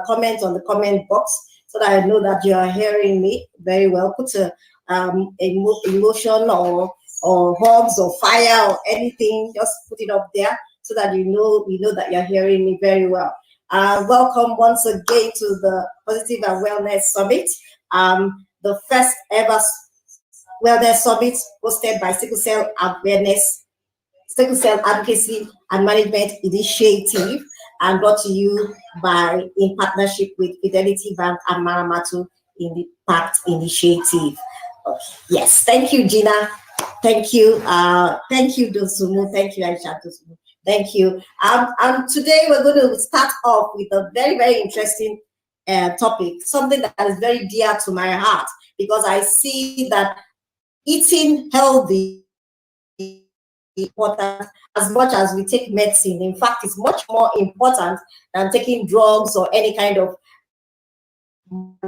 comment on the comment box so that I know that you are hearing me very well. Put a emotion or hugs or fire or anything. Just put it up there so that we know that you're hearing me very well. Welcome once again to the Positive and Wellness Summit, the first ever Wellness Summit hosted by Sickle Cell Advocacy and Management Initiative, and brought to you in partnership with Fidelity Bank and Maramatu in the PACT Initiative. Yes, thank you, Gina. Thank you, Dosumu. Thank you, Aisha Dosumu. Thank you. Today we're going to start off with a very, very interesting topic, something that is very dear to my heart, because I see that eating healthy is important as much as we take medicine. In fact, it's much more important than taking drugs or any kind of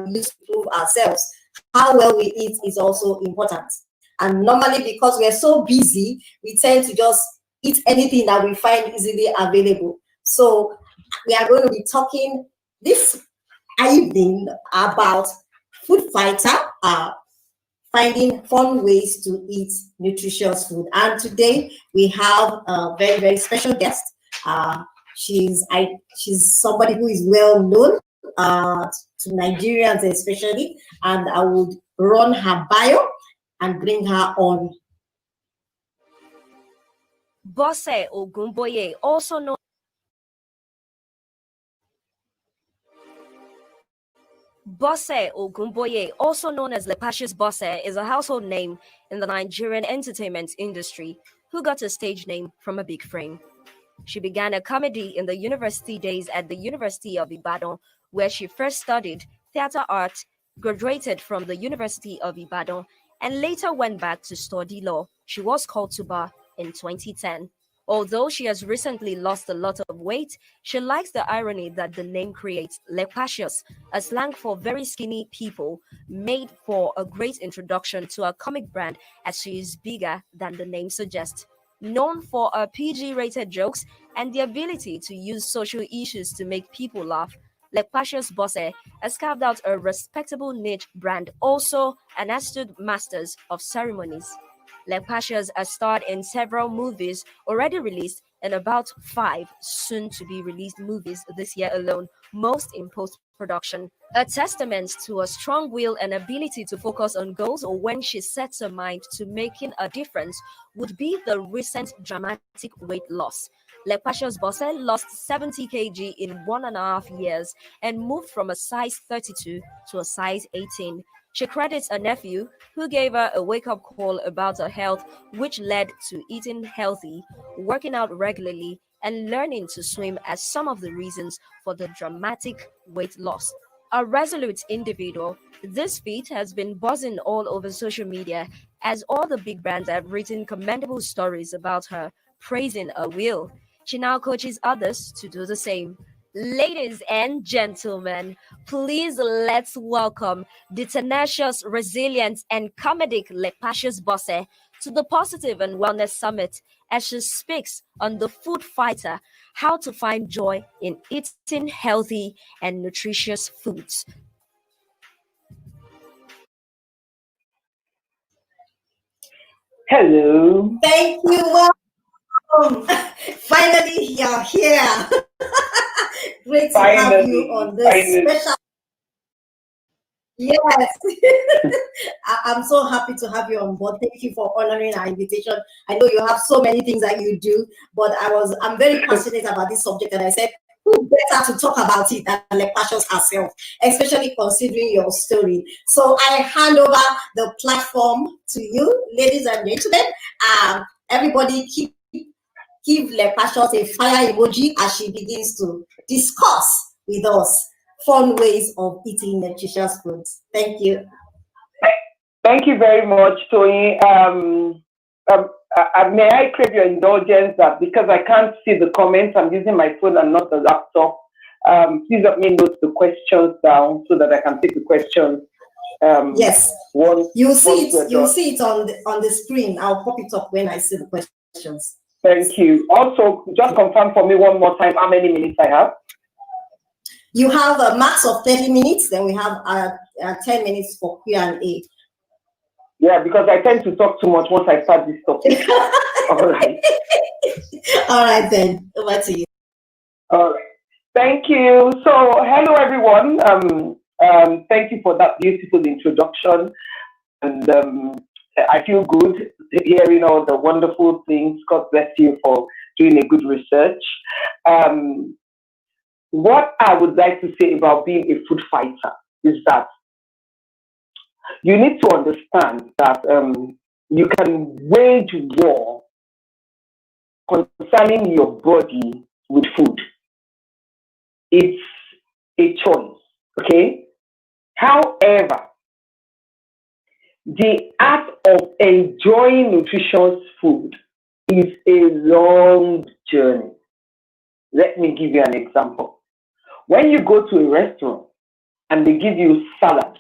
use to prove ourselves. How well we eat is also important. And normally, because we're so busy, we tend to just eat anything that we find easily available. So we are going to be talking this evening about food fighter, finding fun ways to eat nutritious food. And today we have a very, very special guest. She's somebody who is well known to Nigerians especially, and I would run her bio and bring her on. Bose Ogunboye, also known as Lepacious Bose, is a household name in the Nigerian entertainment industry who got a stage name from a big frame. She began a comedy in the university days at the University of Ibadan, where she first studied theater art, graduated from the University of Ibadan, and later went back to study law. She was called to bar in 2010. Although she has recently lost a lot of weight, she likes the irony that the name creates. Lepacious, a slang for very skinny people, made for a great introduction to a comic brand, as she is bigger than the name suggests. Known for her PG-rated jokes and the ability to use social issues to make people laugh, Lepacious Bose has carved out a respectable niche brand, also an astute masters of ceremonies. Lepacious has starred in several movies already released and about 5 soon-to-be-released movies this year alone, most in post-production. A testament to her strong will and ability to focus on goals, or when she sets her mind to making a difference, would be the recent dramatic weight loss. Lepacious Bose lost 70 kg in 1.5 years and moved from a size 32 to a size 18. She credits a nephew who gave her a wake-up call about her health, which led to eating healthy, working out regularly, and learning to swim as some of the reasons for the dramatic weight loss. A resolute individual, this feat has been buzzing all over social media as all the big brands have written commendable stories about her, praising her will. She now coaches others to do the same. Ladies and gentlemen, please let's welcome the tenacious, resilient, and comedic Lepacious Bose to the Positive and Wellness Summit as she speaks on the food fighter, how to find joy in eating healthy and nutritious foods. Hello. Thank you. Welcome. Finally, you're here. Great to have you on this special. Yes, I'm so happy to have you on board. Thank you for honoring our invitation. I know you have so many things that you do, but I'm very passionate about this subject, and I said, who better to talk about it than Lepacious herself, especially considering your story. So I hand over the platform to you, ladies and gentlemen. Everybody give Lepacious a fire emoji as she begins to discuss with us fun ways of eating nutritious foods. Thank you. Thank you very much, Tony. May I crave your indulgence that because I can't see the comments, I'm using my phone and not the laptop. Please let me note the questions down so that I can take the questions. Yes, you'll see it on the screen. I'll pop it up when I see the questions. Thank you. Also, just confirm for me one more time how many minutes I have. You have a max of 30 minutes, then we have 10 minutes for Q&A. Yeah, because I tend to talk too much once I start this topic. All right. All right, then. Over to you. All right. Thank you. So, hello, everyone. Thank you for that beautiful introduction. And I feel good hearing all the wonderful things. God bless you for doing a good research. What I would like to say about being a food fighter is that you need to understand that you can wage war concerning your body with food. It's a choice, okay? However, the art of enjoying nutritious food is a long journey. Let me give you an example. When you go to a restaurant and they give you salad,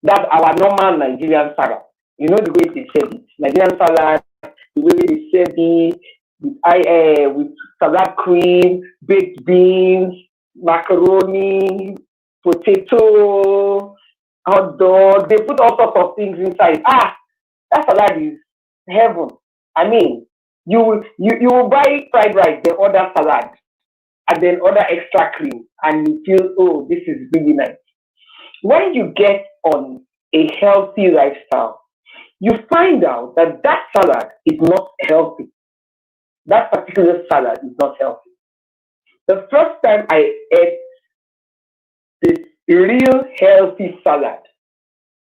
that's our normal Nigerian salad. You know the way they serve it. Nigerian salad, the way they serve it, with salad cream, baked beans, macaroni, potato, hot dog. They put all sorts of things inside. That salad is heaven. I mean, you will buy fried rice, then order salad, and then order extra cream, and you feel, oh, this is really nice. When you get on a healthy lifestyle, you find out that that salad is not healthy. That particular salad is not healthy. The first time I ate this real healthy salad,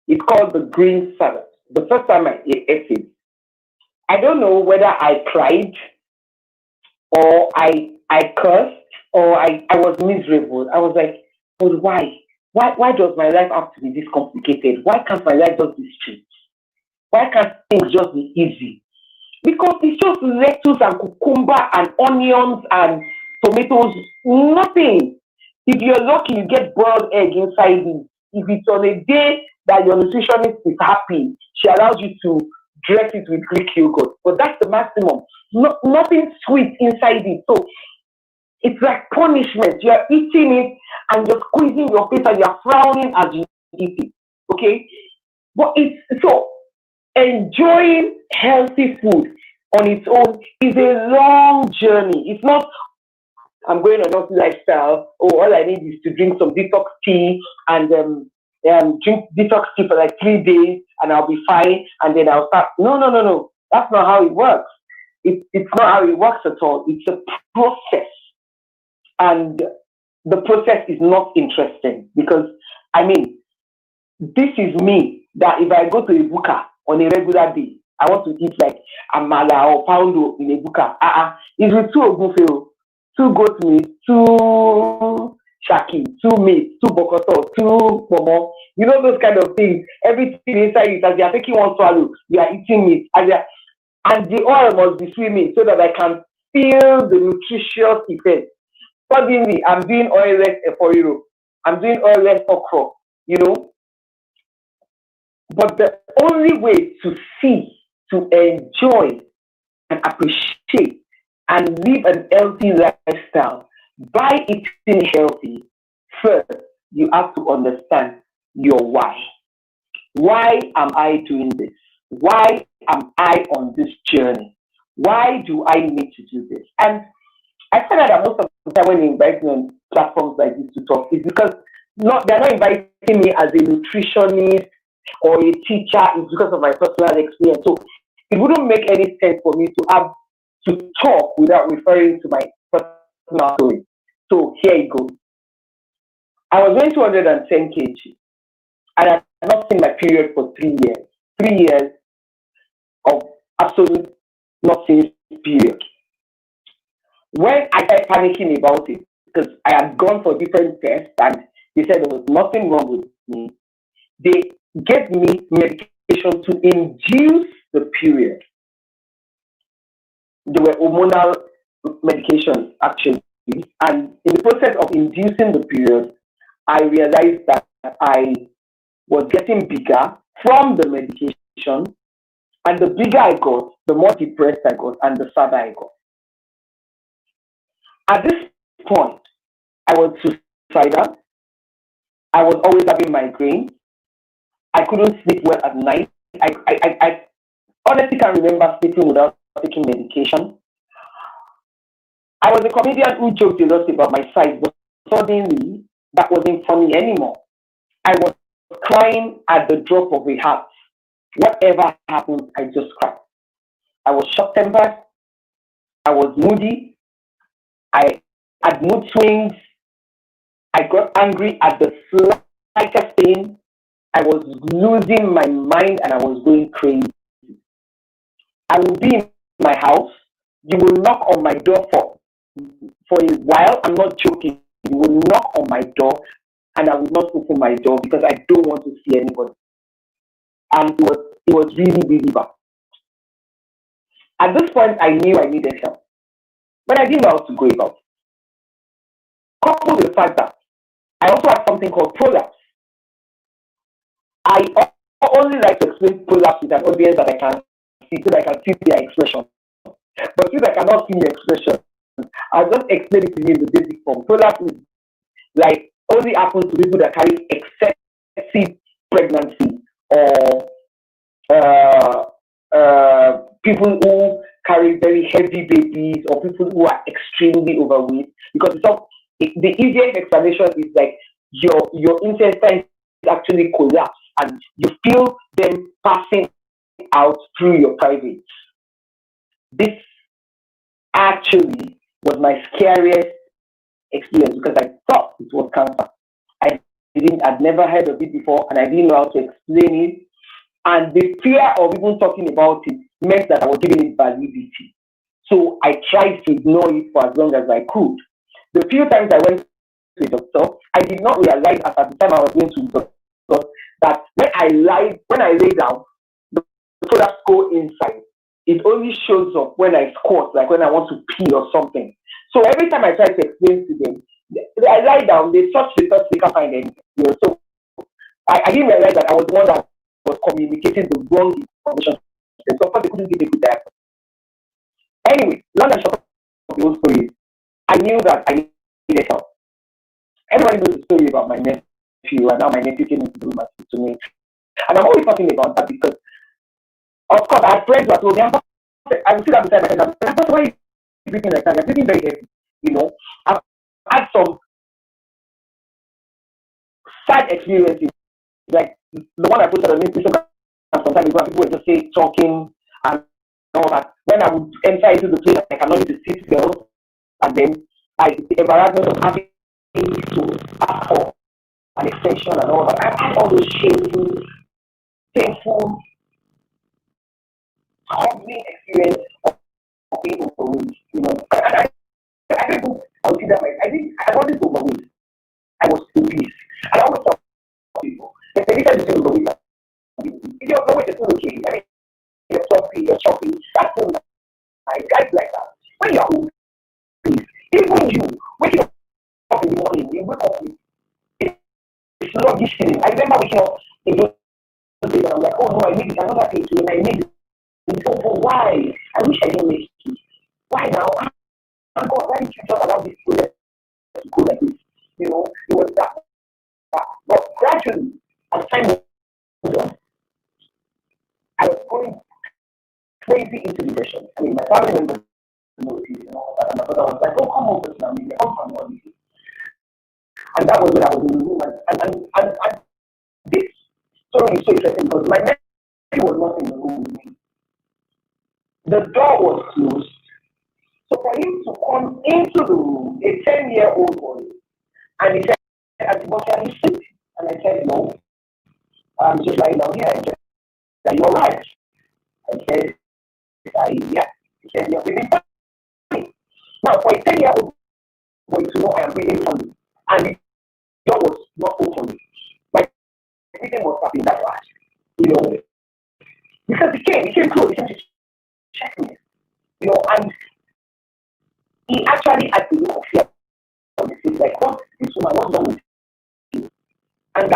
it's called the green salad. The first time I ate it, I don't know whether I cried or I cursed or I was miserable. I was like, but why? Why does my life have to be this complicated? Why can't my life just be straight? Why can't things just be easy? Because it's just lettuce and cucumber and onions and tomatoes, nothing. If you're lucky, you get boiled egg inside it. If it's on a day that your nutritionist is happy, she allows you to dress it with Greek yogurt. But that's the maximum. Nothing sweet inside it. So it's like punishment. You're eating it and you're squeezing your face and you're frowning as you eat it. Okay? But it's so enjoying healthy food on its own is a long journey. It's not, I'm going on a healthy lifestyle. Oh, all I need is to drink some detox tea and drink detox tea for like 3 days and I'll be fine and then I'll start. No, no, no, no. That's not how it works. It's not how it works at all. It's a process. And the process is not interesting because, I mean, this is me that if I go to a buka on a regular day, I want to eat like amala or poundo in a buka. It's with two ogunfe, two goat meat, two shaki, two meat, two bokoto, two pomo. You know those kind of things. Everything inside it, as you are taking one swallow, you are eating meat. And the oil must be swimming so that I can feel the nutritious effect. Suddenly, I'm doing oilless eforiro. I'm doing oilless okra. You know, but the only way to see, to enjoy, and appreciate, and live an healthy lifestyle by eating healthy, first, you have to understand your why. Why am I doing this? Why am I on this journey? Why do I need to do this? And I find out that most of the time when they invite me on platforms like this to talk, it's because they're not inviting me as a nutritionist or a teacher. It's because of my personal experience. So it wouldn't make any sense for me to have to talk without referring to my personal story. So here you go. I was weighing 210 kg and I've not seen my period for 3 years. 3 years of absolute not seeing period. When I started panicking about it, because I had gone for different tests and they said there was nothing wrong with me, they gave me medication to induce the period. They were hormonal medications actually. And in the process of inducing the period, I realized that I was getting bigger from the medication. And the bigger I got, the more depressed I got, and the sadder I got. At this point, I was suicidal. I was always having migraine. I couldn't sleep well at night. I honestly can't remember sleeping without taking medication. I was a comedian who joked a lot about my size, but suddenly that wasn't funny anymore. I was crying at the drop of a hat. Whatever happened, I just cried. I was short tempered. I was moody. I had mood swings. I got angry at the slightest thing. I was losing my mind and I was going crazy. I will be in my house. You will knock on my door for a while. I'm not joking. You will knock on my door and I will not open my door because I don't want to see anybody. And it was really, really bad. At this point, I knew I needed help, but I didn't know how to go about it. Coupled with the fact that I also have something called prolapse. I only like to explain prolapse with an audience that I can see so that I can see their expression. But since I cannot see your expression, I'll just explain it to you in the basic form. Prolapse is like only happens to people that carry excessive pregnancy or people who carry very heavy babies or people who are extremely overweight. Because the easiest explanation is like your intestines actually collapse and you feel them passing out through your privates. This actually was my scariest experience because I thought it was cancer. I'd never heard of it before and I didn't know how to explain it. And the fear of even talking about it meant that I was giving it validity. So I tried to ignore it for as long as I could. The few times I went to the doctor, I did not realize at the time I was going to the doctor that when I lay down, the products go inside. It only shows up when I squat, like when I want to pee or something. So every time I try to explain to them, I lie down, they touch the touch, they can't find anything. So I didn't realize that I was the one that was communicating the wrong information. And so of course they couldn't give a good diagnosis. Anyway, long and short of the whole story, I knew that I needed help. Everybody knows the story about my nephew, and now my nephew came into the room to me. And I'm always talking about that because, of course, I have friends who are told me, I will sit down beside my friend, and why are you breathing like that? You're breathing very heavy. I've had some sad experiences, like the one I posted on Instagram some time ago, people were just say talking and all that. When I would enter into the place, I cannot need to sit still, and then the embarrassment of having to ask for an extension and all that. I've had all those shameful, painful, humbling experience of being overweight. I don't consider I wasn't overweight. I was obese. And I always tell people, if they decide to do overweight, if you're overweight, it's okay. I mean, you're choppy, that's all right. Guys like that. When you're obese, even you, waking up in the morning, you wake up with it's not this feeling. I remember waking up in those days and I'm like, oh no, I need another thing to and I need it. Oh, but why? I wish I didn't make it. Why now? Oh God, why did you just allow this project to go like this? It was that. But gradually, as time went on, I was going crazy into depression. I mean, my family members noticed and all that, and my brother was like, oh, come over to me, come from one. And that was when I was in the room. And this story is so interesting because my nephew was not in the room with me. The door was closed. So for him to come into the room, a 10-year-old boy, and he said, are you sick? And I said, no. I'm just lying down here. He said, are you alright? I said, yeah. He said, you're breathing fine. Now, for a 10-year-old boy to know I am breathing fine, and the door was not open, like everything was happening that fast, because he came close, he came to check me, and he actually had the look of fear on his face, like, what, this woman, what's wrong with you? And I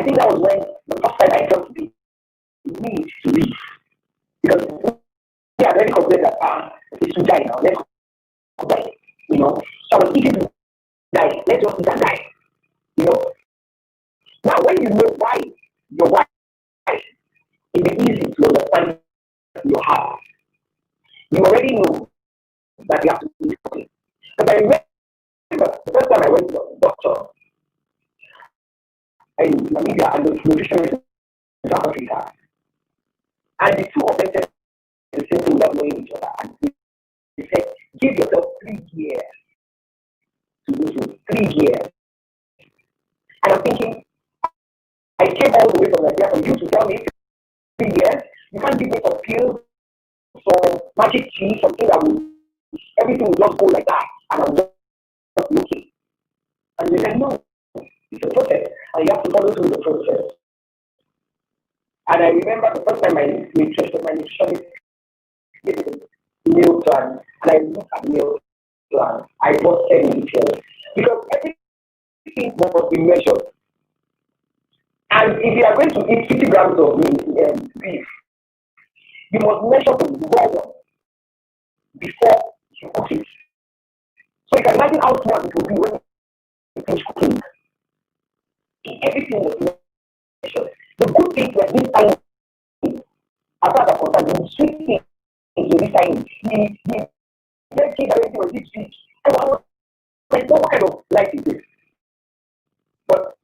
think that was when the first time I felt the need to leave. Because we are very concerned that, it's too die now, let's go back, So I was eating die. Let's just eat and die. You know. Now, when you know why your wife, it will be easy to understand your heart. You already know that you have to do something. But I remember the first time I went to the doctor in Namibia and the nutritionist in South Africa, and the two of them said the same thing without knowing each other. And they said, give yourself 3 years to lose weight. 3 years. And I'm thinking, I came all the way from Nigeria for you to tell me 3 years. You can't give me some pills, some magic tea, something that will, everything will just go like that, and I'm just okay. And they said, no, it's a process, and you have to follow through the process. And I remember the first time my nutritionist gave me the meal plan, and I looked at the meal plan, I was in detail because everything must be measured. And if you are going to eat 50 grams of beef, you must measure the raw one before you cook it. So you can imagine how small it will be when you finish cooking. Everything was measured. The good thing was this time, as far as I'm concerned, the sweet thing is this time. The red cake and everything was this sweet. And I was like, what kind of life is this? But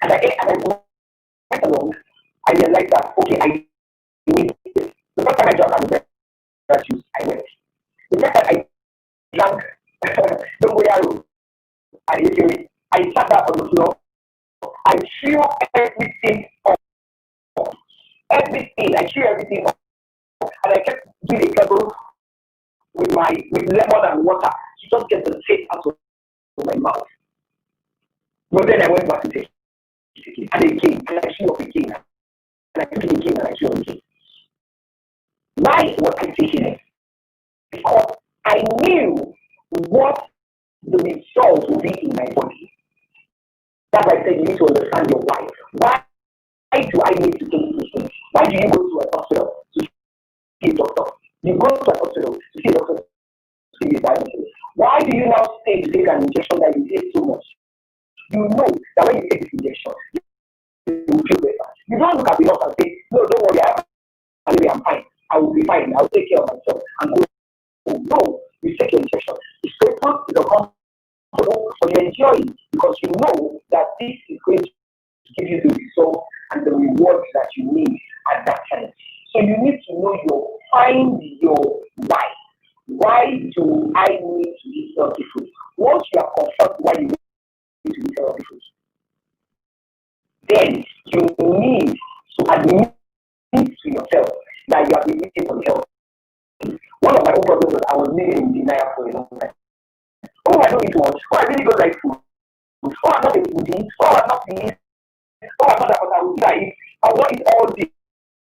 as I went along, I realized that, okay, I need this. The first time I drank the juice, I went. The next time I drank the I sat down on the floor. I threw everything off. Everything. I threw everything off. And I kept doing a pebble with lemon and water to just get the taste out of my mouth. But then I went back to take it again. And again, and I threw up again. And I took it again and I threw up again. Why was I taking it? Because I knew what the result would be in my body. That's why I said you need to understand your why. Why do I need to take this thing? Why do you go to a hospital to see a doctor? You go to a hospital to see a doctor to see a diabetes. Why do you now stay to take an injection that you take so much? You know that when you take this injection, you will feel better. You don't look at the doctor and say, no, don't worry, I'm fine. I will be fine. I will take care of myself and go. No, you take your injection. It's painful, it's uncomfortable, but you enjoy it because you know that this is going to give you the result and the rewards that you need at that time. So you need to find your why. Why do I need to eat healthy food? Once you are confirmed why you need to eat healthy food, then you need to admit to yourself that you have been eating unhealthy. One of my own problems was I was living in denial for a long time. Oh, I don't eat much. Oh, I really don't like food. Oh, I'm not a foodie. Oh, I'm not this. Oh, I'm not that, but I will eat. I will not eat all day.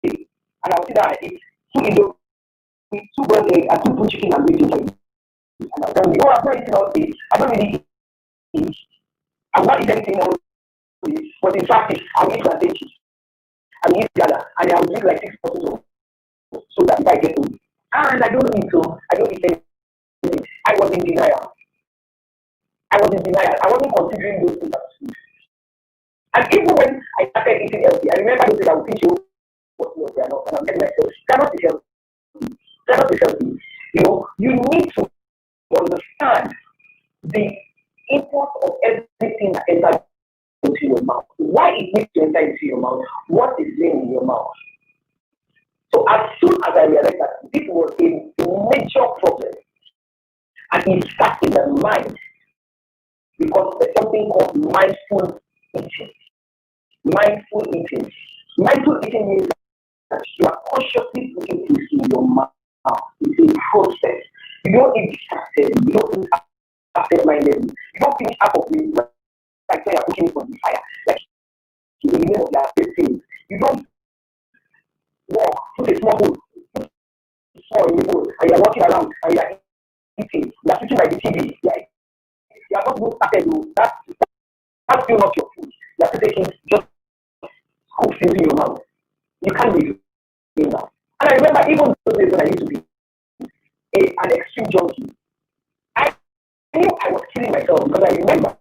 And I will sit down and eat 2 indomie, 2 boiled eggs, and 2 chicken and beef. And I'll tell you, oh, I'm not eating all day. I don't really eat. I will not eat anything else. But in practice, I will eat plantain chips. I will eat gala. And I will drink like 6 bottles of so that if I get home. And I don't eat so. I don't eat anything. I was in denial. I wasn't considering those things as food. And even when I started eating healthy, I remember those things I would teach you what they are not. And I'm telling myself, cannot be healthy. Cannot be healthy. You need to understand the import of everything that enters into your mouth. Why it needs to enter into your mouth. What is in your mouth. So as soon as I realized that this was a major problem, and it starts in the mind, because there's something called mindful eating. Mindful eating. Mindful eating means that you are consciously putting things in your mouth. It's a process. You don't eat distracted. You don't eat absent-minded. You don't finish half of it like when you're cooking it on the fire. Like in the name of your things. You don't walk, put a small bowl, small in the bowl, and you're walking around and you're eating. You're sitting by the TV. You are not even started. That's still not your food. You are taking just cooked into your mouth. You can't be doing that. And I remember even those days when I used to be an extreme junkie, I knew I was killing myself because I remember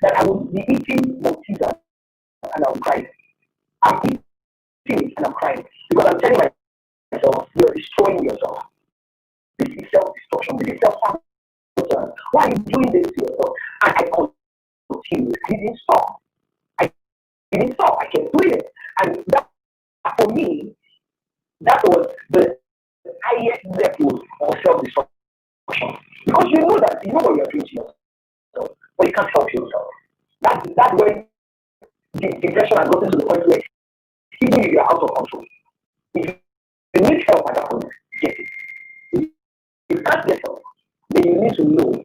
that I would be eating Maltesers and I'm crying. I'm eating it and I'm crying because I'm telling myself, you're destroying yourself. This is self-destruction. This is self-sabotage. Why are you doing this to yourself? And I continued. I didn't stop. I kept doing it. And that, for me, that was the highest level of self-destruction. Because you know what you're doing to yourself, but you can't help yourself. That's when the depression has gotten to the point where even if you're out of control, if you need help at that point, get it. If you can't get help, then you need to know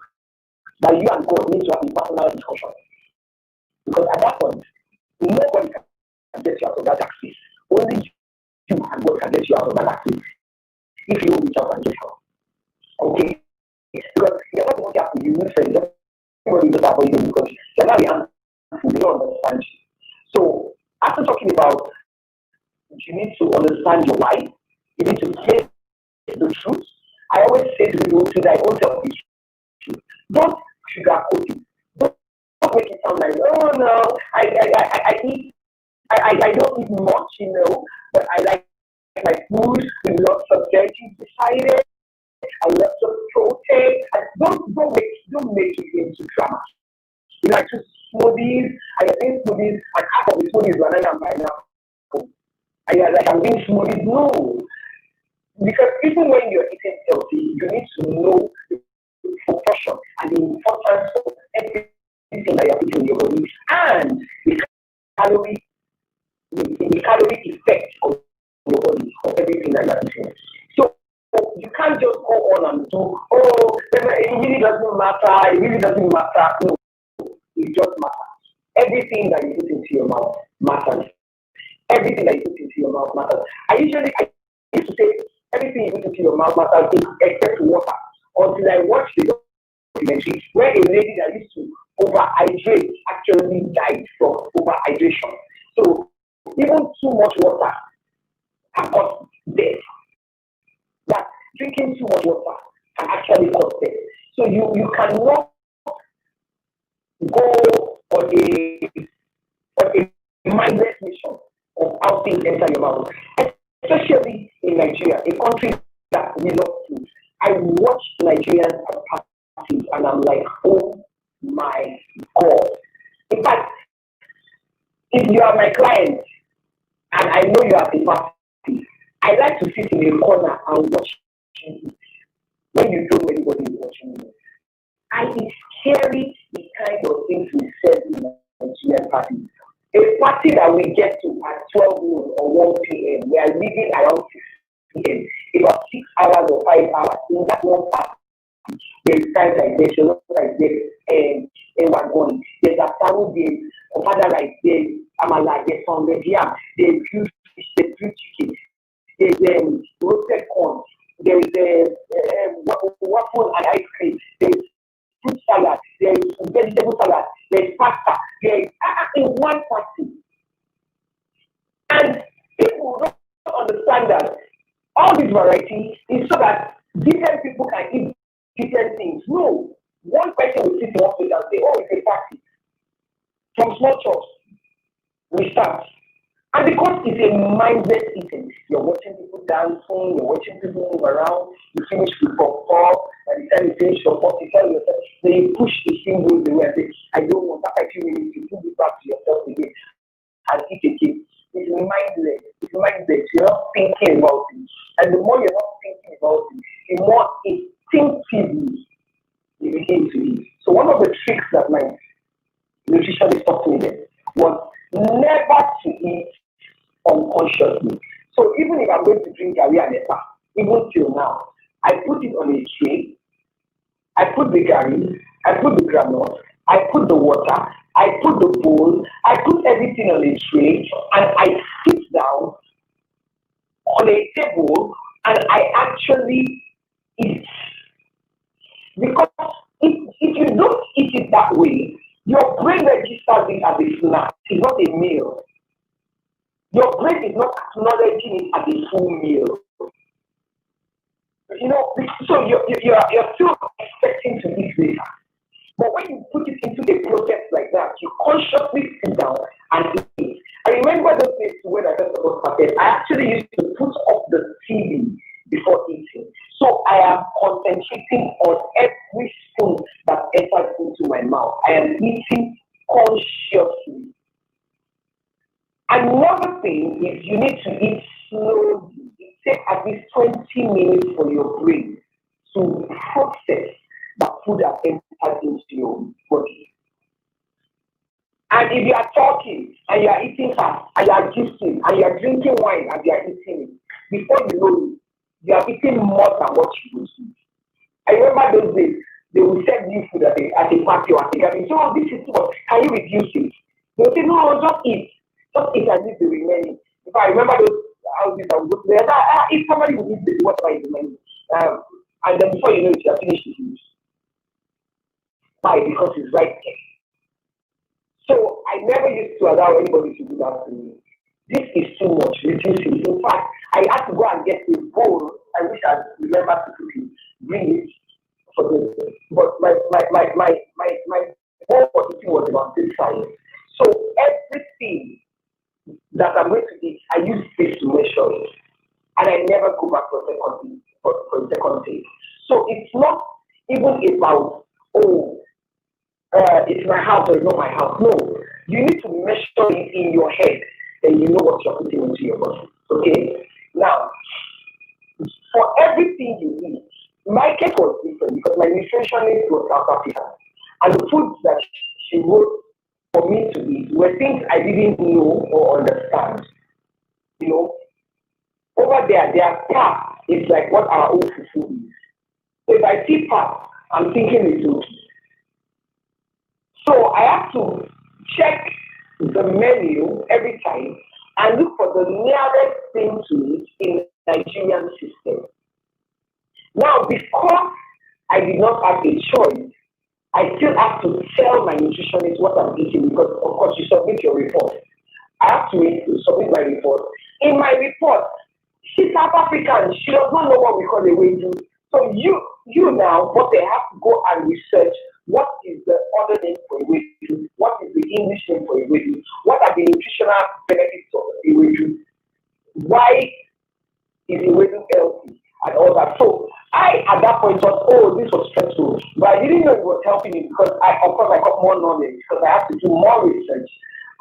that you and God need to have a personal discussion. Because at that point, nobody can get you out of that space. Only you and God can get you out of that space if you reach out and get help. Okay? Because you're not going to have to use friends. Everybody knows that for you because you're not the answer. They don't understand you. So, after talking about you need to understand your why, you need to face the truth. I always say to people, to thy own self, the truth. Don't sugarcoat it. Don't make it sound like, oh no, I don't eat much, but I like my food with lots of veggies beside it. I love some protein. Don't make it into drama. I choose smoothies. I think smoothies, and half of the smoothies banana and pineapple. I'm doing smoothies. No, because even when you're eating healthy, you need to know the proportion and the importance of everything that you're putting in your body and calorie, the calorie effect on your body of everything that you're eating. So you can't just go on and do, it really doesn't matter, it really doesn't matter. No, it just matters. Everything that you put into your mouth matters. Everything that you put into your mouth matters. I used to say everything you put into your mouth matters except water. Until I watched the documentary where a lady that used to overhydrate actually died from overhydration. So even too much water can cause death. That drinking too much water can actually cause death. So you cannot go on a mindless mission of how things enter your mouth, especially in Nigeria, a country that we love food. I watch Nigerians at parties and I'm like, oh my God. In fact, if you are my client and I know you are at a party, I like to sit in a corner and watch you eat when you don't know anybody is watching you. And it's scary the kind of things we said in Nigerian parties. A party that we get to at 12 noon or 1 p.m., we are leaving around 6 p.m. About 6 hours or 5 hours in that one party. There's times like this, like this, and wagon. There's a family, there's father like this, amala, there's some yam, there's blue fish, there's blue chicken, there's roasted corn, there's waffle and ice cream, there's fruit salad, there's vegetable salad, there's pasta, there's in one party. And people don't understand that all this variety is so that different people can eat different things. No, one person will sit in one place and say, oh, it's a party. From small chops, we start. And because it's a mindless eating, you're watching people dancing, you're watching people move around, you finish with pop, by the time you finish your pop, you tell yourself, then you push the symbols away and say, I don't want that 5 minutes, you put it back to yourself again and eat again. It's mindless. It's mindless. You're not thinking about it. And the more you're not thinking about it, the more instinctively you begin to eat. So one of the tricks that my nutritionist taught me then was never to eat unconsciously. So even if I'm going to drink Gary and Epa, even till now, I put it on a tray, I put the Gary, I put the granite, I put the water, I put the bowl, I put everything on a tray, and I sit down on a table and I actually eat. Because if you don't eat it that way, your brain registers it as a snack. It's not a meal. Your brain is not acknowledging it as a full meal. So you're still expecting to eat later. But when you put it into a process like that, you consciously sit down and eat. I remember those days when I first started, I actually used to put off the TV before eating. So I am concentrating on every spoon that enters into my mouth. I am eating consciously. Another thing is you need to eat slowly. It takes at least 20 minutes for your brain to process the food that enters into your body. And if you are talking and you are eating fast and you are juicing and you are drinking wine and you are eating it, before you know it, you are eating more than what you would eat. I remember those days, they would serve you food at a party or at a gathering. So, this is what, can you reduce it? They would say, no, just eat. Just eat and leave the remaining. If I remember those houses I would go to there, if somebody would eat whatever is remaining, and then before you know it, you are finished with it. Why? Because it's right there. So I never used to allow anybody to do that to me. This is too much. Reduce it. In fact, I had to go and get a bowl. I wish I remember to quickly bring it for this. But my bowl for eating was about this size. So everything that I'm going to eat, I use this to measure it. And I never go back for a second day. So it's not even about, it's my house or it's not my house. No, you need to measure it in your head, and you know what you're putting into your body. Okay. Now, for everything you eat, my case was different because my nutritionist was South African, and the foods that she wrote for me to eat were things I didn't know or understand. You know, over there, their pap is like what our own food is. So if I see pap, I'm thinking it's okay. So I have to check the menu every time and look for the nearest thing to it in the Nigerian system. Now, because I did not have a choice, I still have to tell my nutritionist what I'm eating because, of course, you submit your report. I have to submit my report. In my report, she's South African. She does not know what we call a wedu. So you now, but they have to go and research what is the other name for a wedu, what is the English name for a wedu, what are the nutritional benefits of a wedu, why is a wedu healthy, and all that. So I, at that point, thought, this was stressful, but I didn't know it was helping me because of course, I got more knowledge because I have to do more research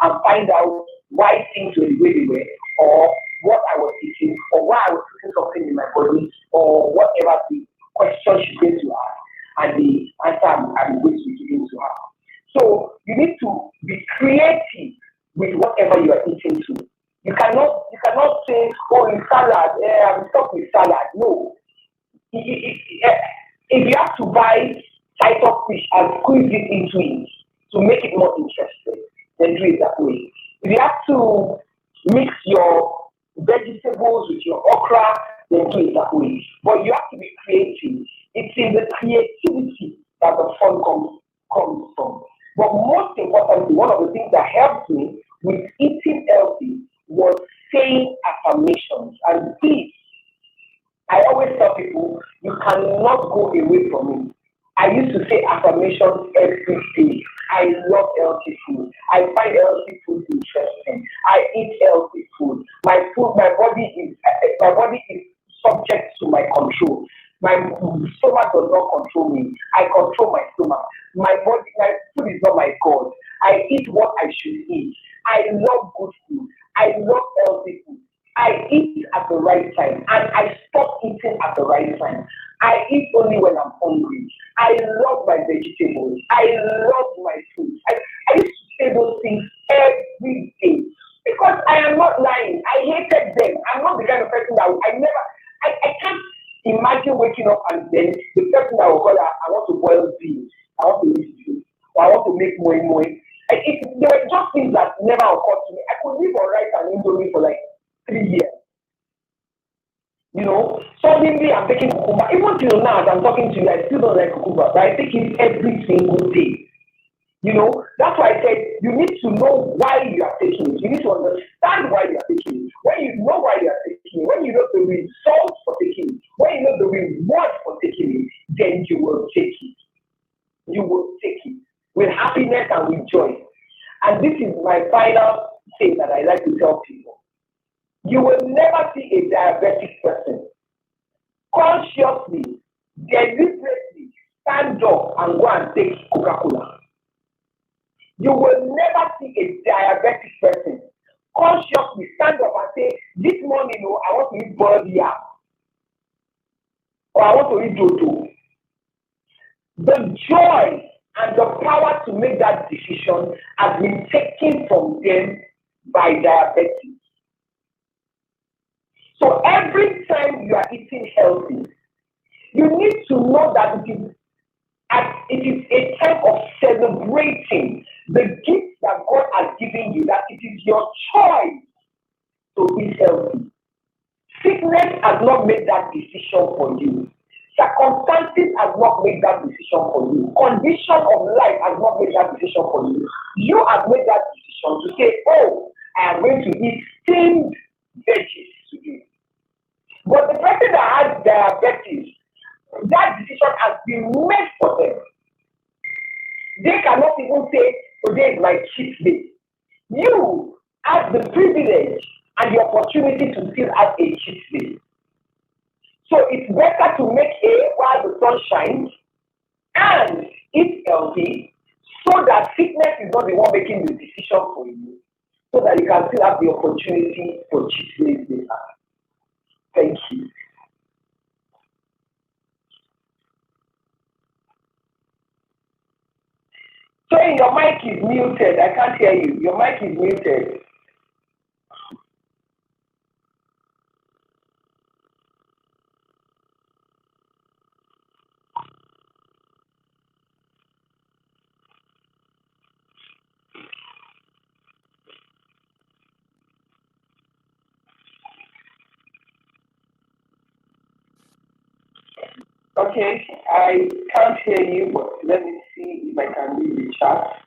and find out why things were the way they were, or what I was eating, or why I was putting something in my body, or whatever the question she's going to ask, and the answer I'm going to be giving to her. So you need to be creative with whatever you are eating to. You cannot say, in salad, I'm stuck with salad. No. If you have to buy side of fish and squeeze it into it to make it more interesting, then do it that way. If you have to mix your vegetables with your okra, then do it that way. But you have to be creative. It's in the creativity that the fun comes from. But most importantly, one of the things that helped me with eating healthy was saying affirmations. And this, I always tell people, you cannot go away from it. I used to say affirmations every day. I love healthy food. I find healthy food interesting. I eat healthy food. My body is subject to my control. My stomach does not control me. I control my stomach. My food is not my God. I eat what I should eat. I love good food. I love healthy food. I eat at the right time and I stop eating at the right time. I eat only when I'm hungry. I love my vegetables. I love my food. I used to say those things every day because I am not lying. I hated them. I'm not the kind of person that I can't imagine waking up and then the person that will call I want to boil beans, I want to eat food, or I want to make moi moi. There were just things that never occurred to me. I could live on rice and indomie for like 3 years. You know, suddenly I'm taking cucumber. Even till now, as I'm talking to you, I still don't like cucumber, but I take it every single day. You know, that's why I said you need to know why you are taking it. You need to understand why you are taking it. When you know why you are taking it, when you know the result for taking it, when you know the reward for taking it, then you will take it. You will take it with happiness and with joy. And this is my final thing that I like to tell people. You will never see a diabetic person consciously, deliberately stand up and go and take Coca-Cola. You will never see a diabetic person consciously stand up and say, this morning, oh, I want to eat boiled yam, or I want to eat dodo. The joy and the power to make that decision has been taken from them by diabetes. So every time you are eating healthy, you need to know that it is a time of celebrating the gifts that God has given you, that it is your choice to eat healthy. Sickness has not made that decision for you. Circumstances has not made that decision for you. Condition of life has not made that decision for you. You have made that decision to say, oh, I am going to eat steamed veggies today. But the person that has diabetes, that decision has been made for them. They cannot even say, today is my cheat day. You have the privilege and the opportunity to still have a cheat day. So it's better to make hay while the sun shines and eat healthy so that sickness is not the one making the decision for you, so that you can still have the opportunity for cheat days later. Thank you. So your mic is muted. I can't hear you. Your mic is muted. Okay, I can't hear you, but let me see if I can read the chat.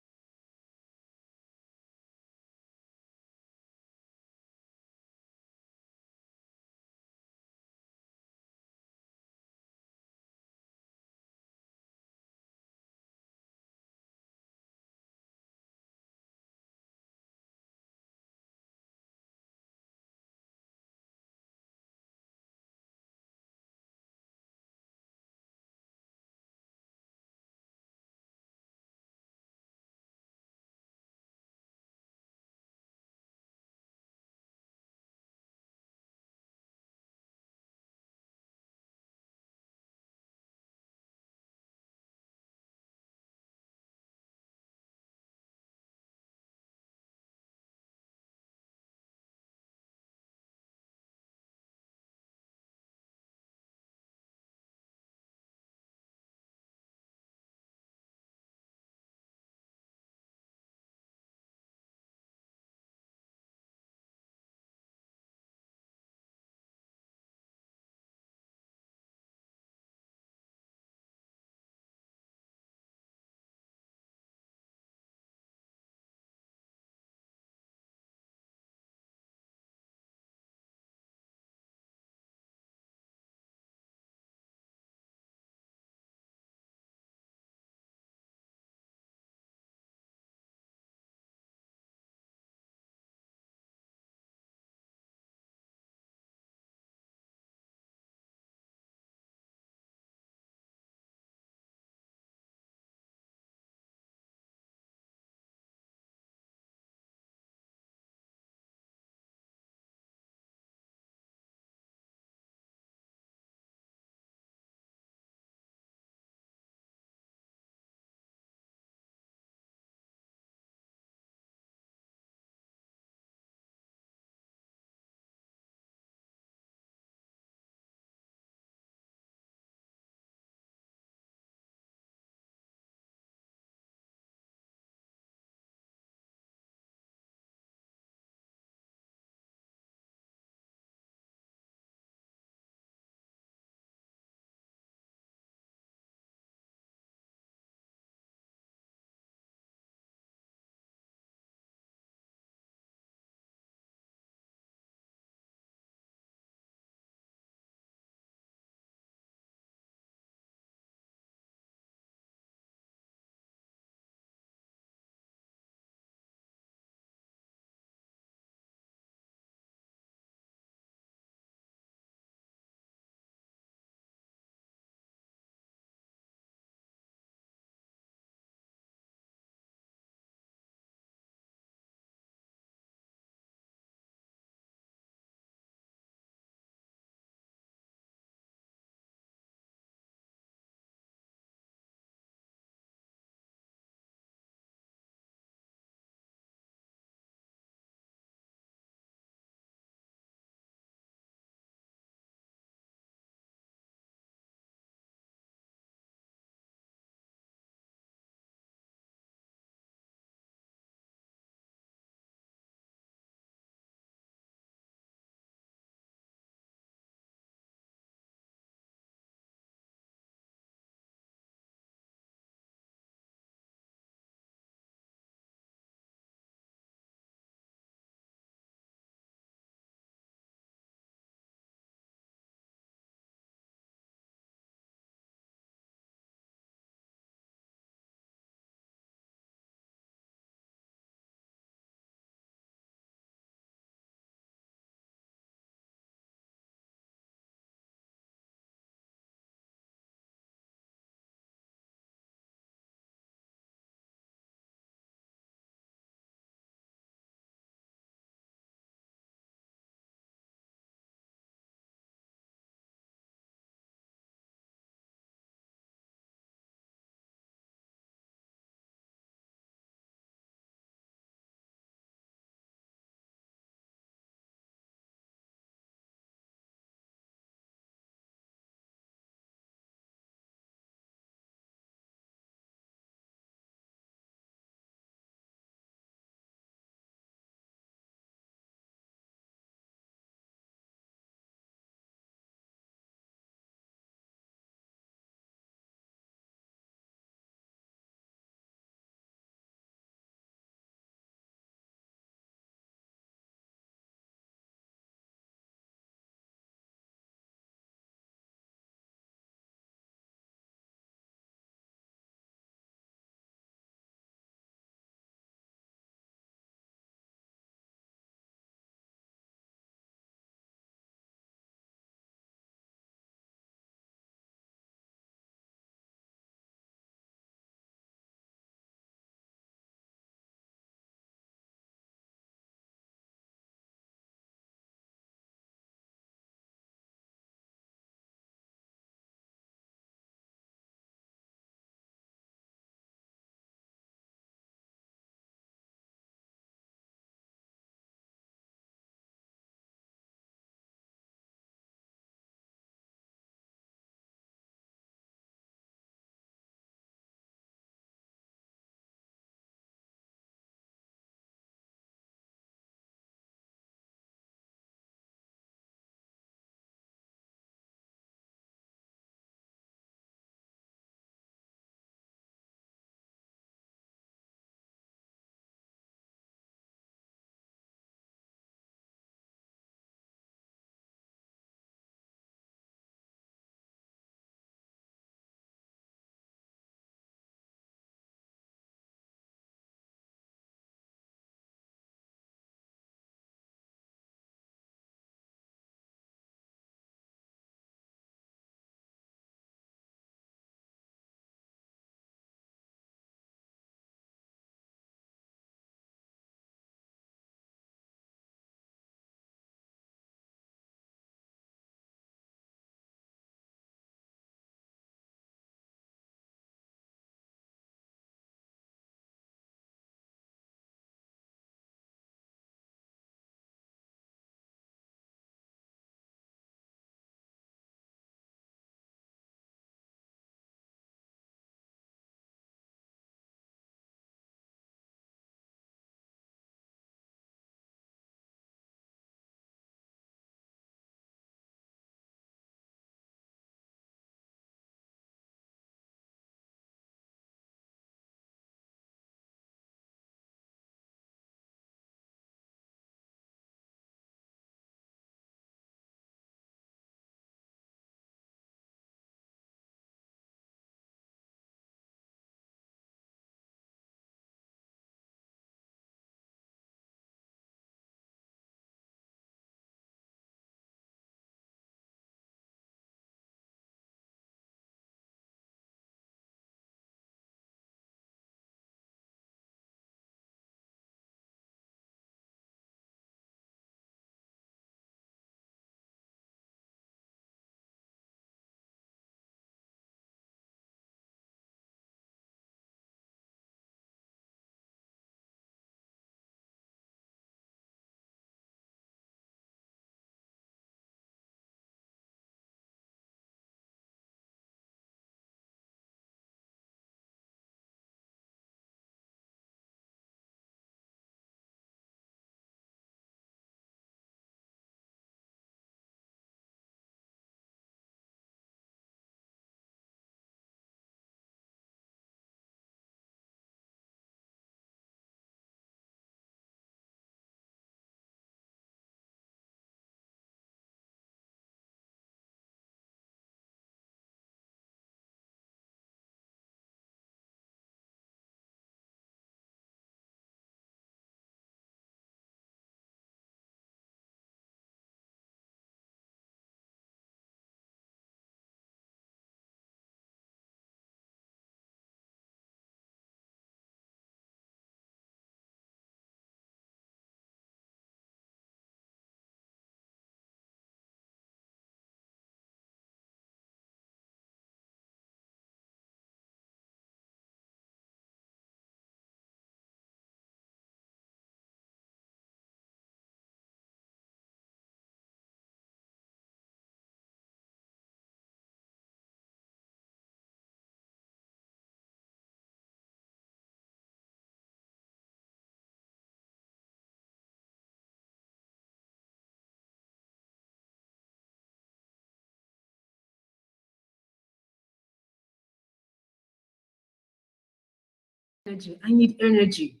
energy. I need energy.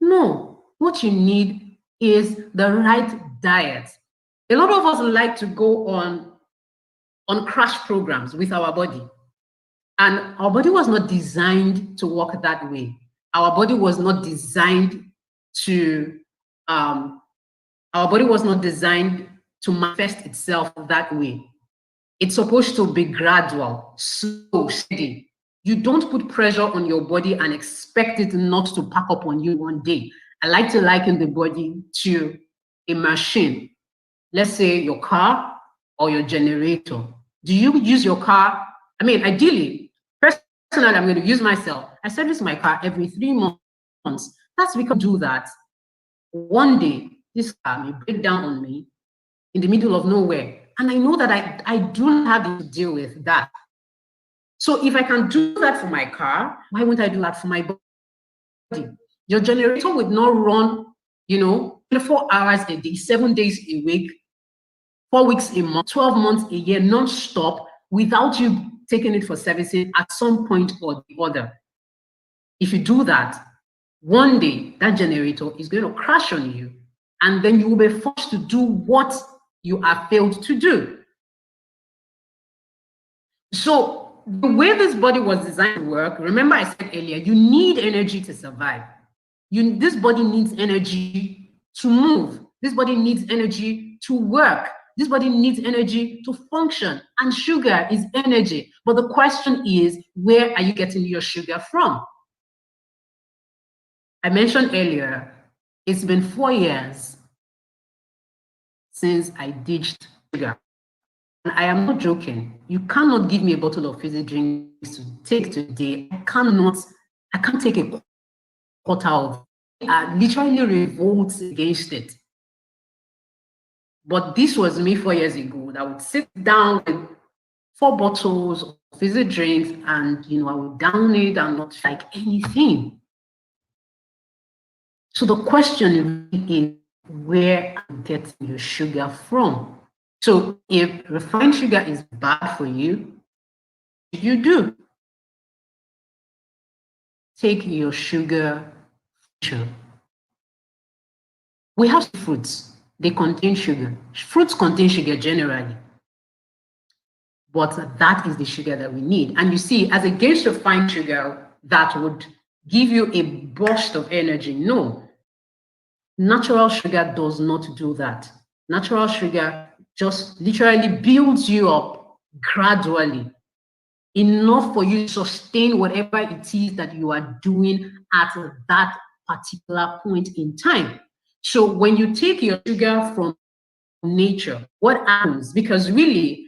No, what you need is the right diet. A lot of us like to go on crash programs with our body. And our body was not designed to work that way. Our body was not designed to our body was not designed to manifest itself that way. It's supposed to be gradual, slow, steady. You don't put pressure on your body and expect it not to pack up on you one day. I like to liken the body to a machine. Let's say your car or your generator. Do you use your car? I mean, ideally, personally, I'm going to use myself. I service my car every 3 months. That's because I do that. One day, this car may break down on me in the middle of nowhere. And I know that I do not have to deal with that. So if I can do that for my car, why won't I do that for my body? Your generator would not run, 24 hours a day, 7 days a week, 4 weeks a month, 12 months a year, non-stop, without you taking it for servicing at some point or the other. If you do that, one day that generator is going to crash on you, and then you will be forced to do what you have failed to do. So the way this body was designed to work, remember I said earlier, you need energy to survive. This body needs energy to move. This body needs energy to work. This body needs energy to function. And sugar is energy. But the question is, where are you getting your sugar from? I mentioned earlier, it's been 4 years since I ditched sugar. And I am not joking. You cannot give me a bottle of fizzy drinks to take today. I can't take a quarter of it. I literally revolt against it. But this was me 4 years ago. I would sit down with 4 bottles of fizzy drinks and, I would down it and not like anything. So the question is, where are you getting your sugar from? So if refined sugar is bad for you, what do you do? Take your sugar. We have fruits. They contain sugar. Fruits contain sugar generally. But that is the sugar that we need. And you see, as against refined sugar that would give you a burst of energy, no. Natural sugar does not do that. Natural sugar just literally builds you up gradually, enough for you to sustain whatever it is that you are doing at that particular point in time. So when you take your sugar from nature, what happens? Because really,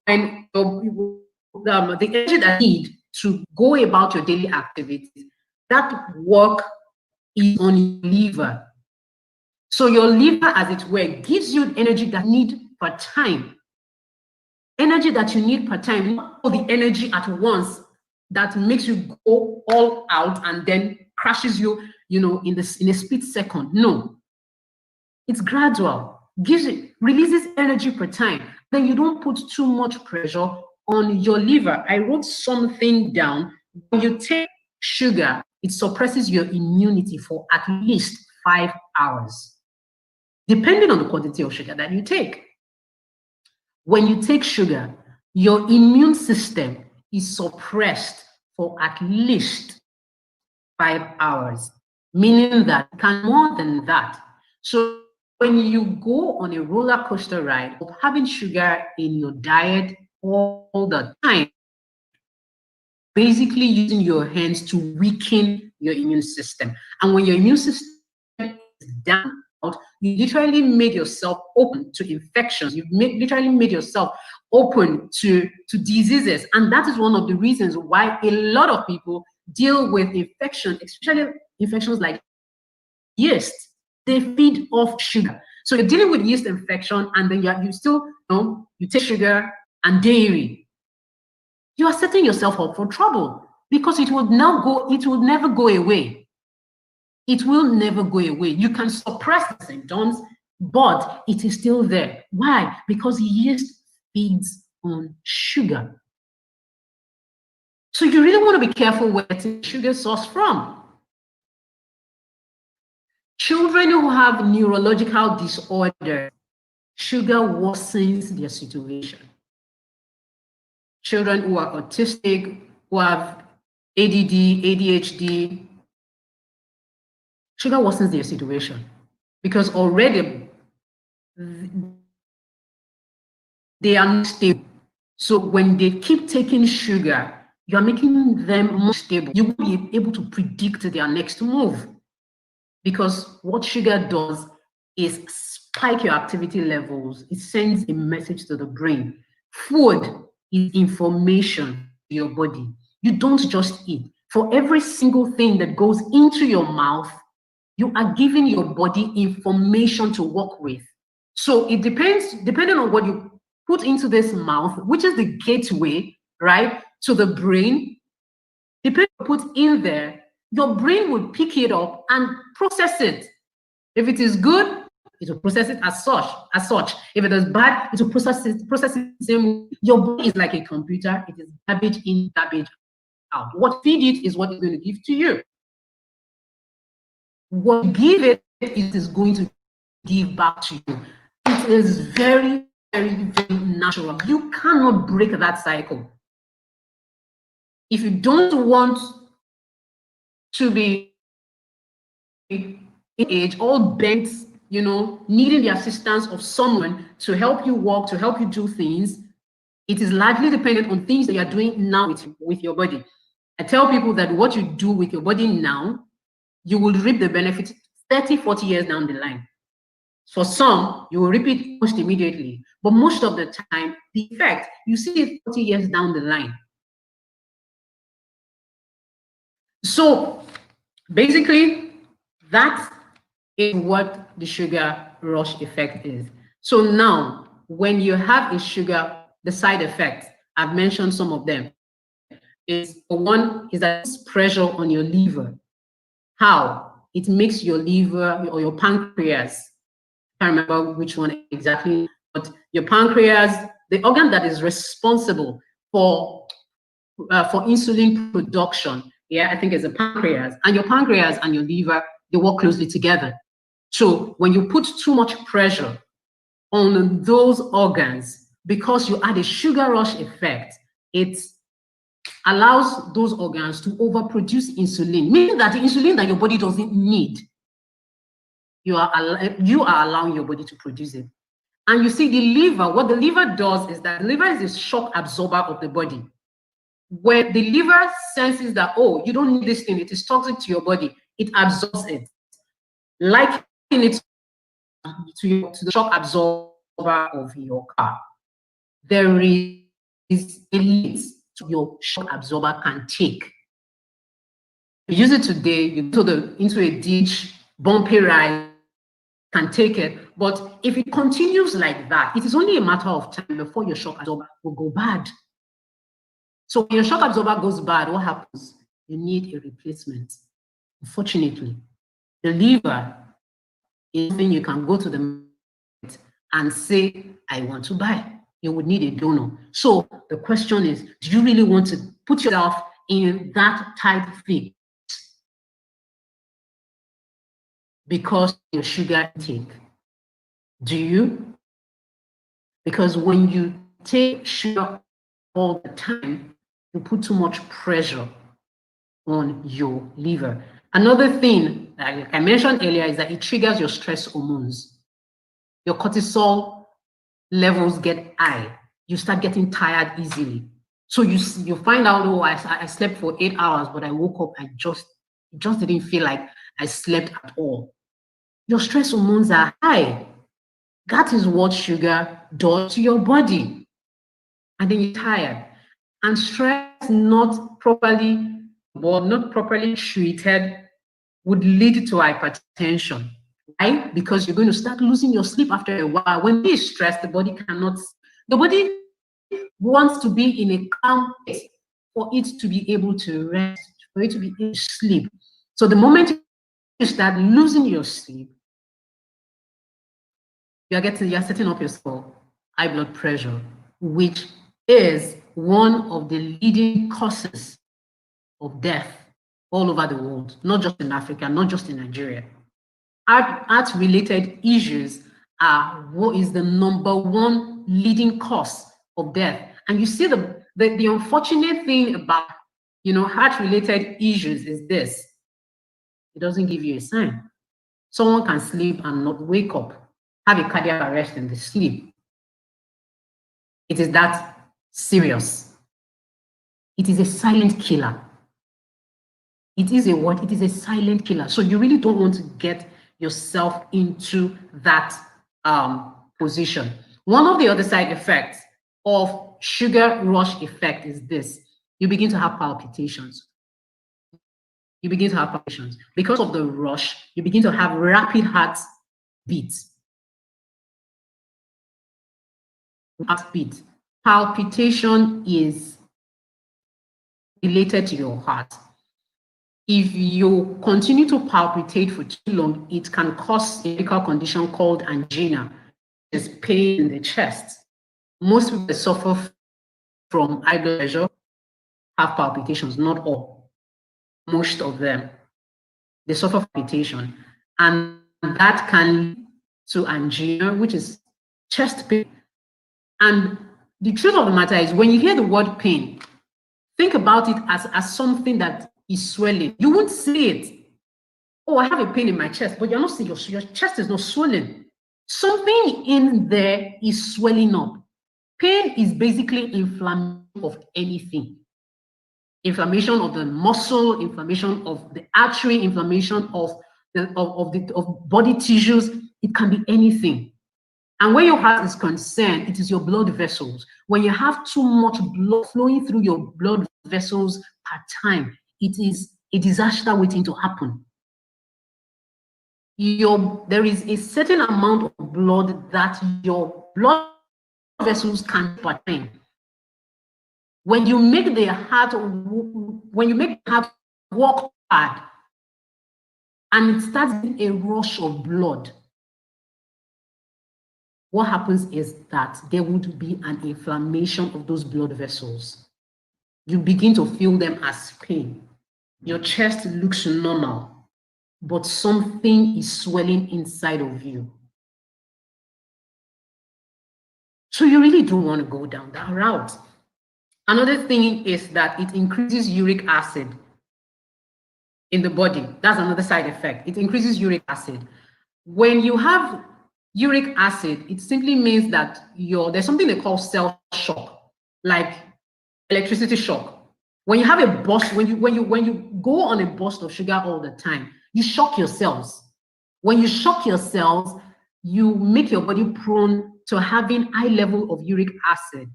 when the energy that you need to go about your daily activities, that work is on your liver. So your liver, as it were, gives you energy that you need per time. Energy that you need per time, not all the energy at once that makes you go all out and then crashes you, in a split second. No, it's gradual. Releases energy per time. Then you don't put too much pressure on your liver. I wrote something down. When you take sugar, it suppresses your immunity for at least 5 hours, depending on the quantity of sugar that you take. When you take sugar, your immune system is suppressed for at least 5 hours, meaning that it can more than that. So when you go on a roller coaster ride of having sugar in your diet all the time, basically using your hands to weaken your immune system. And when your immune system is down, you literally made yourself open to infections. You've literally made yourself open to diseases. And that is one of the reasons why a lot of people deal with infection, especially infections like yeast. They feed off sugar. So you're dealing with yeast infection, and then you still, you take sugar and dairy. You are setting yourself up for trouble because it will never go away. It will never go away. You can suppress the symptoms, but it is still there. Why? Because yeast feeds on sugar. So you really want to be careful where it's sugar source from. Children who have neurological disorder, sugar worsens their situation. Children who are autistic, who have ADD, ADHD, sugar worsens their situation because already they are not stable. So when they keep taking sugar, you are making them more stable. You will be able to predict their next move because what sugar does is spike your activity levels. It sends a message to the brain. Food is information to your body. You don't just eat. For every single thing that goes into your mouth, you are giving your body information to work with. So it depends, depending on what you put into this mouth, which is the gateway, right, to the brain. Depending on what you put in there, your brain will pick it up and process it. If it is good, it will process it as such. If it is bad, it will process it the same way. Your body is like a computer. It is garbage in, garbage out. What feed it is what it's going to give to you. What you give it is going to give back to you. It is very, very, very natural. You cannot break that cycle. If you don't want to be in age, all bent, needing the assistance of someone to help you walk, to help you do things, it is largely dependent on things that you are doing now with your body. I tell people that what you do with your body now, you will reap the benefits 30, 40 years down the line. For some, you will reap it almost immediately, but most of the time, the effect, you see it 40 years down the line. So basically, that is what the sugar rush effect is. So now, when you have a sugar, the side effects, I've mentioned some of them. One is that it's pressure on your liver. How? It makes your liver or your pancreas, I can't remember which one exactly, but your pancreas, the organ that is responsible for insulin production, yeah, I think it's the pancreas. And your pancreas and your liver, they work closely together. So when you put too much pressure on those organs, because you add a sugar rush effect, it allows those organs to overproduce insulin, meaning that the insulin that your body doesn't need, you are allowing your body to produce it. And you see the liver, what the liver does is that the liver is a shock absorber of the body. When the liver senses that, oh, you don't need this thing, it is toxic to your body, it absorbs it. Like it to the shock absorber of your car. There is a limit your shock absorber can take. You use it today, you go into a ditch, bumpy ride, can take it. But if it continues like that, it is only a matter of time before your shock absorber will go bad. So when your shock absorber goes bad, what happens? You need a replacement. Unfortunately, the liver is something you can go to the market and say, I want to buy. You would need a donor. So the question is, do you really want to put yourself in that type of thing? Because your sugar intake. Do you? Because when you take sugar all the time, you put too much pressure on your liver. Another thing, like I mentioned earlier, is that it triggers your stress hormones. Your cortisol levels get high. You start getting tired easily. So you find out, oh, I slept for 8 hours, but I woke up, I just didn't feel like I slept at all. Your stress hormones are high. That is what sugar does to your body. And then you're tired. And stress not properly treated would lead to hypertension. Why? Because you're going to start losing your sleep after a while. When you're stressed, the body wants to be in a calm place for it to be able to rest, for it to be able to sleep. So the moment you start losing your sleep, you're setting up yourself high blood pressure, which is one of the leading causes of death all over the world, not just in Africa, not just in Nigeria. Heart-related issues are what is the #1 leading cause of death. And you see the unfortunate thing about heart-related issues is this: it doesn't give you a sign. Someone can sleep and not wake up, have a cardiac arrest in the sleep. It is that serious. It is a silent killer. It is a what? It is a silent killer. So you really don't want to get yourself into that position. One of the other side effects of sugar rush effect is this: you begin to have palpitations. You begin to have palpitations. Because of the rush, you begin to have rapid heart beats. Heartbeat. Palpitation is related to your heart. If you continue to palpitate for too long, it can cause a medical condition called angina, which is pain in the chest. Most people that suffer from high blood pressure have palpitations, not all. Most of them, they suffer palpitation, and that can lead to angina, which is chest pain. And the truth of the matter is, when you hear the word pain, think about it as something that is swelling. You won't see it. Oh, I have a pain in my chest, but you're not seeing your chest is not swelling. Something in there is swelling up. Pain is basically inflammation of anything. Inflammation of the muscle, inflammation of the artery, inflammation of body tissues. It can be anything. And when your heart is concerned, it is your blood vessels. When you have too much blood flowing through your blood vessels per time, it is a disaster waiting to happen. There is a certain amount of blood that your blood vessels can per time. When you make the heart work hard and it starts a rush of blood, what happens is that there would be an inflammation of those blood vessels. You begin to feel them as pain. Your chest looks normal, but something is swelling inside of you. So you really don't want to go down that route. Another thing is that it increases uric acid in the body. That's another side effect. It increases uric acid. When you have uric acid, it simply means that there's something they call cell shock, like electricity shock. When you have a burst, when you go on a burst of sugar all the time, you shock your cells. When you shock your cells, you make your body prone to having high level of uric acid.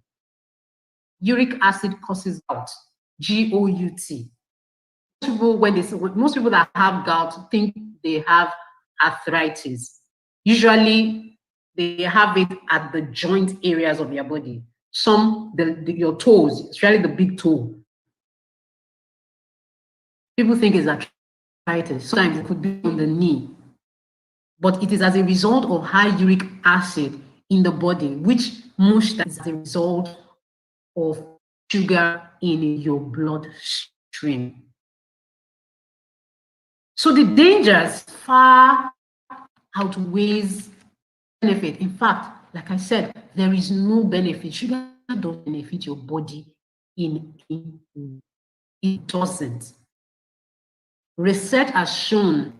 Uric acid causes gout, GOUT. Most people that have gout think they have arthritis. Usually, they have it at the joint areas of your body. Some, your toes, especially the big toe. People think it's arthritis. Sometimes it could be on the knee. But it is as a result of high uric acid in the body, which most is as a result of sugar in your bloodstream. So the dangers far outweighs benefit. In fact, like I said, there is no benefit. Sugar doesn't benefit your body in any way. It doesn't. Research has shown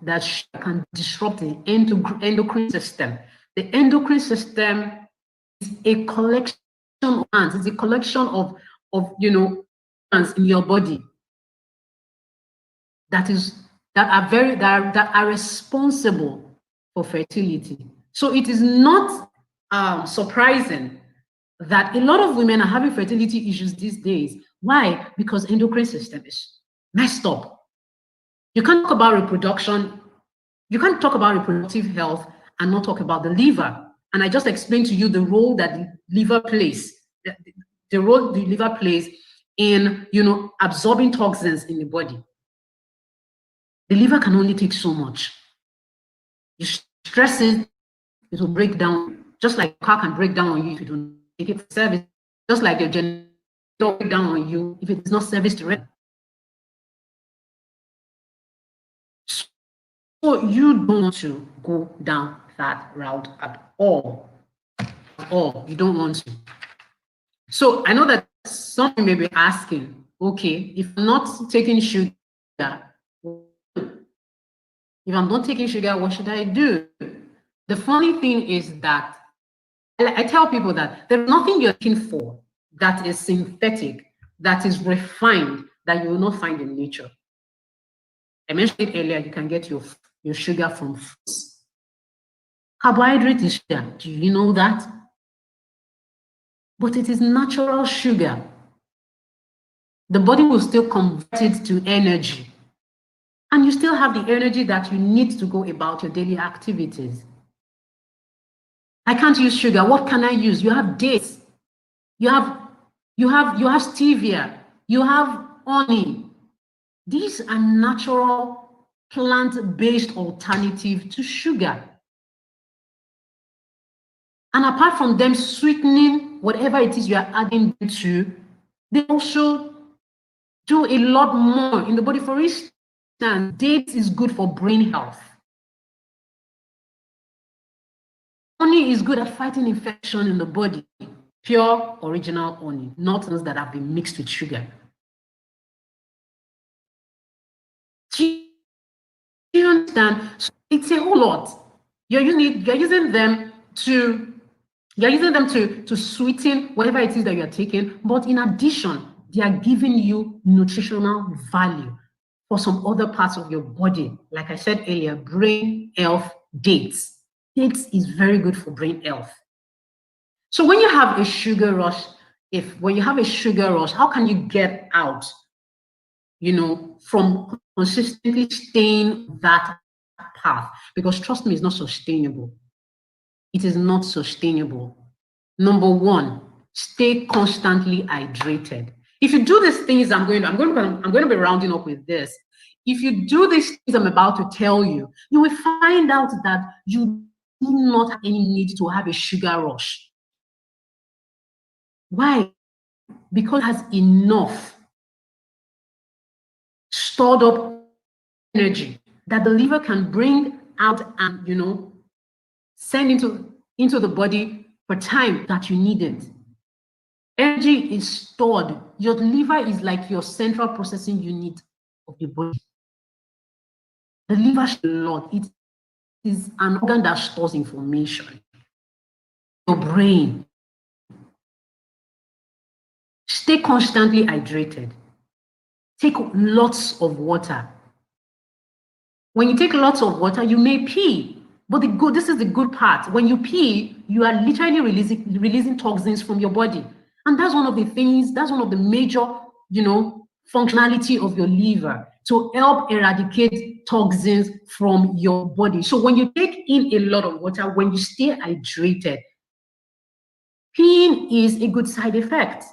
that sugar can disrupt the endocrine system. The endocrine system is a collection of glands. It's a collection of glands in your body that are responsible for fertility. So it is not surprising that a lot of women are having fertility issues these days. Why? Because endocrine system is messed up. You can't talk about reproduction. You can't talk about reproductive health and not talk about the liver. And I just explained to you the role that the liver plays, the role the liver plays in absorbing toxins in the body. The liver can only take so much. You stress it, it will break down. Just like a car can break down on you if you don't take it for service. Just like your generator will break down on you if it is not serviced correctly. So So you don't want to go down that route at all. At all. You don't want to. So I know that some may be asking, okay, if I'm not taking sugar, what should I do? The funny thing is that I tell people that there's nothing you're looking for that is synthetic, that is refined, that you will not find in nature. I mentioned it earlier, you can get your sugar from fruits. Carbohydrate is sugar. Do you know that? But it is natural sugar. The body will still convert it to energy. And you still have the energy that you need to go about your daily activities. I can't use sugar. What can I use? You have dates. You have stevia. You have honey. These are natural plant-based alternative to sugar. And apart from them sweetening whatever it is you are adding to, they also do a lot more in the body. For instance, dates is good for brain health. Honey is good at fighting infection in the body. Pure original honey, not things that have been mixed with sugar. Do you understand? So it's a whole lot. You're using them to sweeten whatever it is that you're taking, but in addition, they are giving you nutritional value for some other parts of your body. Like I said earlier, brain health, dates. Dates is very good for brain health. So when you have a sugar rush, how can you get out, from consistently staying that path? Because trust me, it's not sustainable. It is not sustainable. Number one, stay constantly hydrated. If you do these things, I'm going to be rounding up with this. If you do these things I'm about to tell you, you will find out that you do not have any need to have a sugar rush. Why? Because it has enough stored up energy that the liver can bring out and send into the body for time that you need it. Energy is stored. Your liver is like your central processing unit of the body. The liver is a lot. It is an organ that stores information. Your brain. Stay constantly hydrated. Take lots of water. When you take lots of water, you may pee. But this is the good part. When you pee, you are literally releasing toxins from your body. And that's one of the major, functionality of your liver, to help eradicate toxins from your body. So when you take in a lot of water, when you stay hydrated, peeing is a good side effect,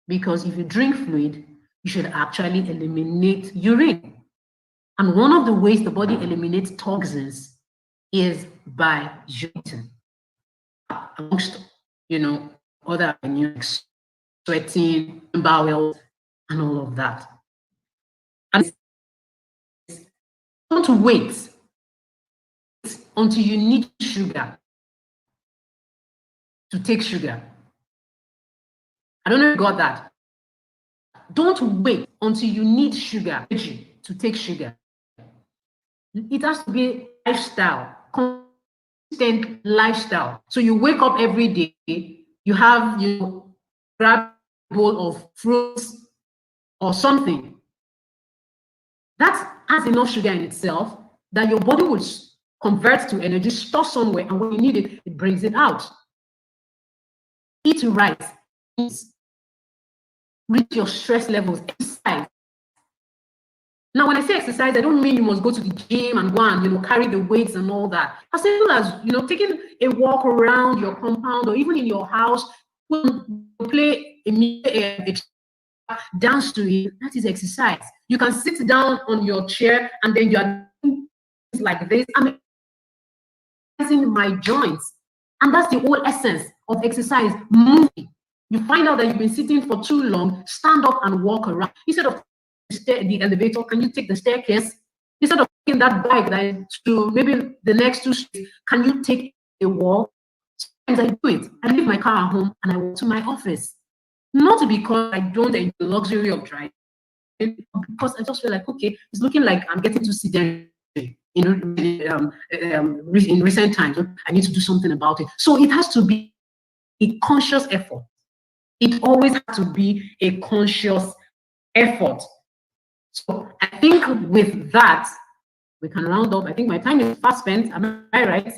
because if you drink fluid, you should actually eliminate urine. And one of the ways the body eliminates toxins is by urinating, amongst other sweating, bowel, and all of that. And don't wait until you need sugar to take sugar. I don't know if you got that. Don't wait until you need sugar to take sugar. It has to be lifestyle, consistent lifestyle. So you wake up every day, you grab a bowl of fruits or something. That has enough sugar in itself that your body will convert to energy, store somewhere, and when you need it, it brings it out. Eat right. Reach your stress levels. Exercise. Now, when I say exercise, I don't mean you must go to the gym and go and carry the weights and all that. As simple as taking a walk around your compound or even in your house, when you play a dance to it, that is exercise. You can sit down on your chair and then you are doing things like this. I'm exercising my joints, and that's the whole essence of exercise. Moving. You find out that you've been sitting for too long, stand up and walk around. Instead of the elevator, can you take the staircase? Instead of in that bike that to maybe the next 2 streets, can you take a walk? Sometimes I do it. I leave my car at home and I walk to my office. Not because I don't enjoy the luxury of driving, because I just feel like, okay, it's looking like I'm getting too sedentary in recent times. I need to do something about it. So it has to be a conscious effort. It always has to be a conscious effort. So I think with that, we can round up. I think my time is fast spent. Am I right?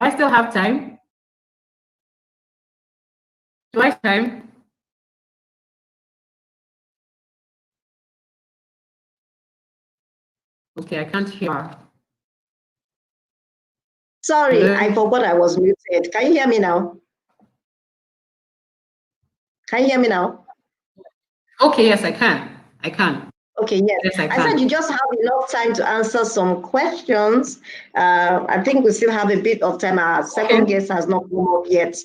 I still have time. Do I have time? Okay, I can't hear. Sorry, Hello? I forgot I was muted. Can you hear me now? Can you hear me now? Okay, yes, I can. I can. Okay, yes. Yes, I I said can. you just have enough time to answer some questions. I think we still have a bit of time. Our second guest has not come up yet.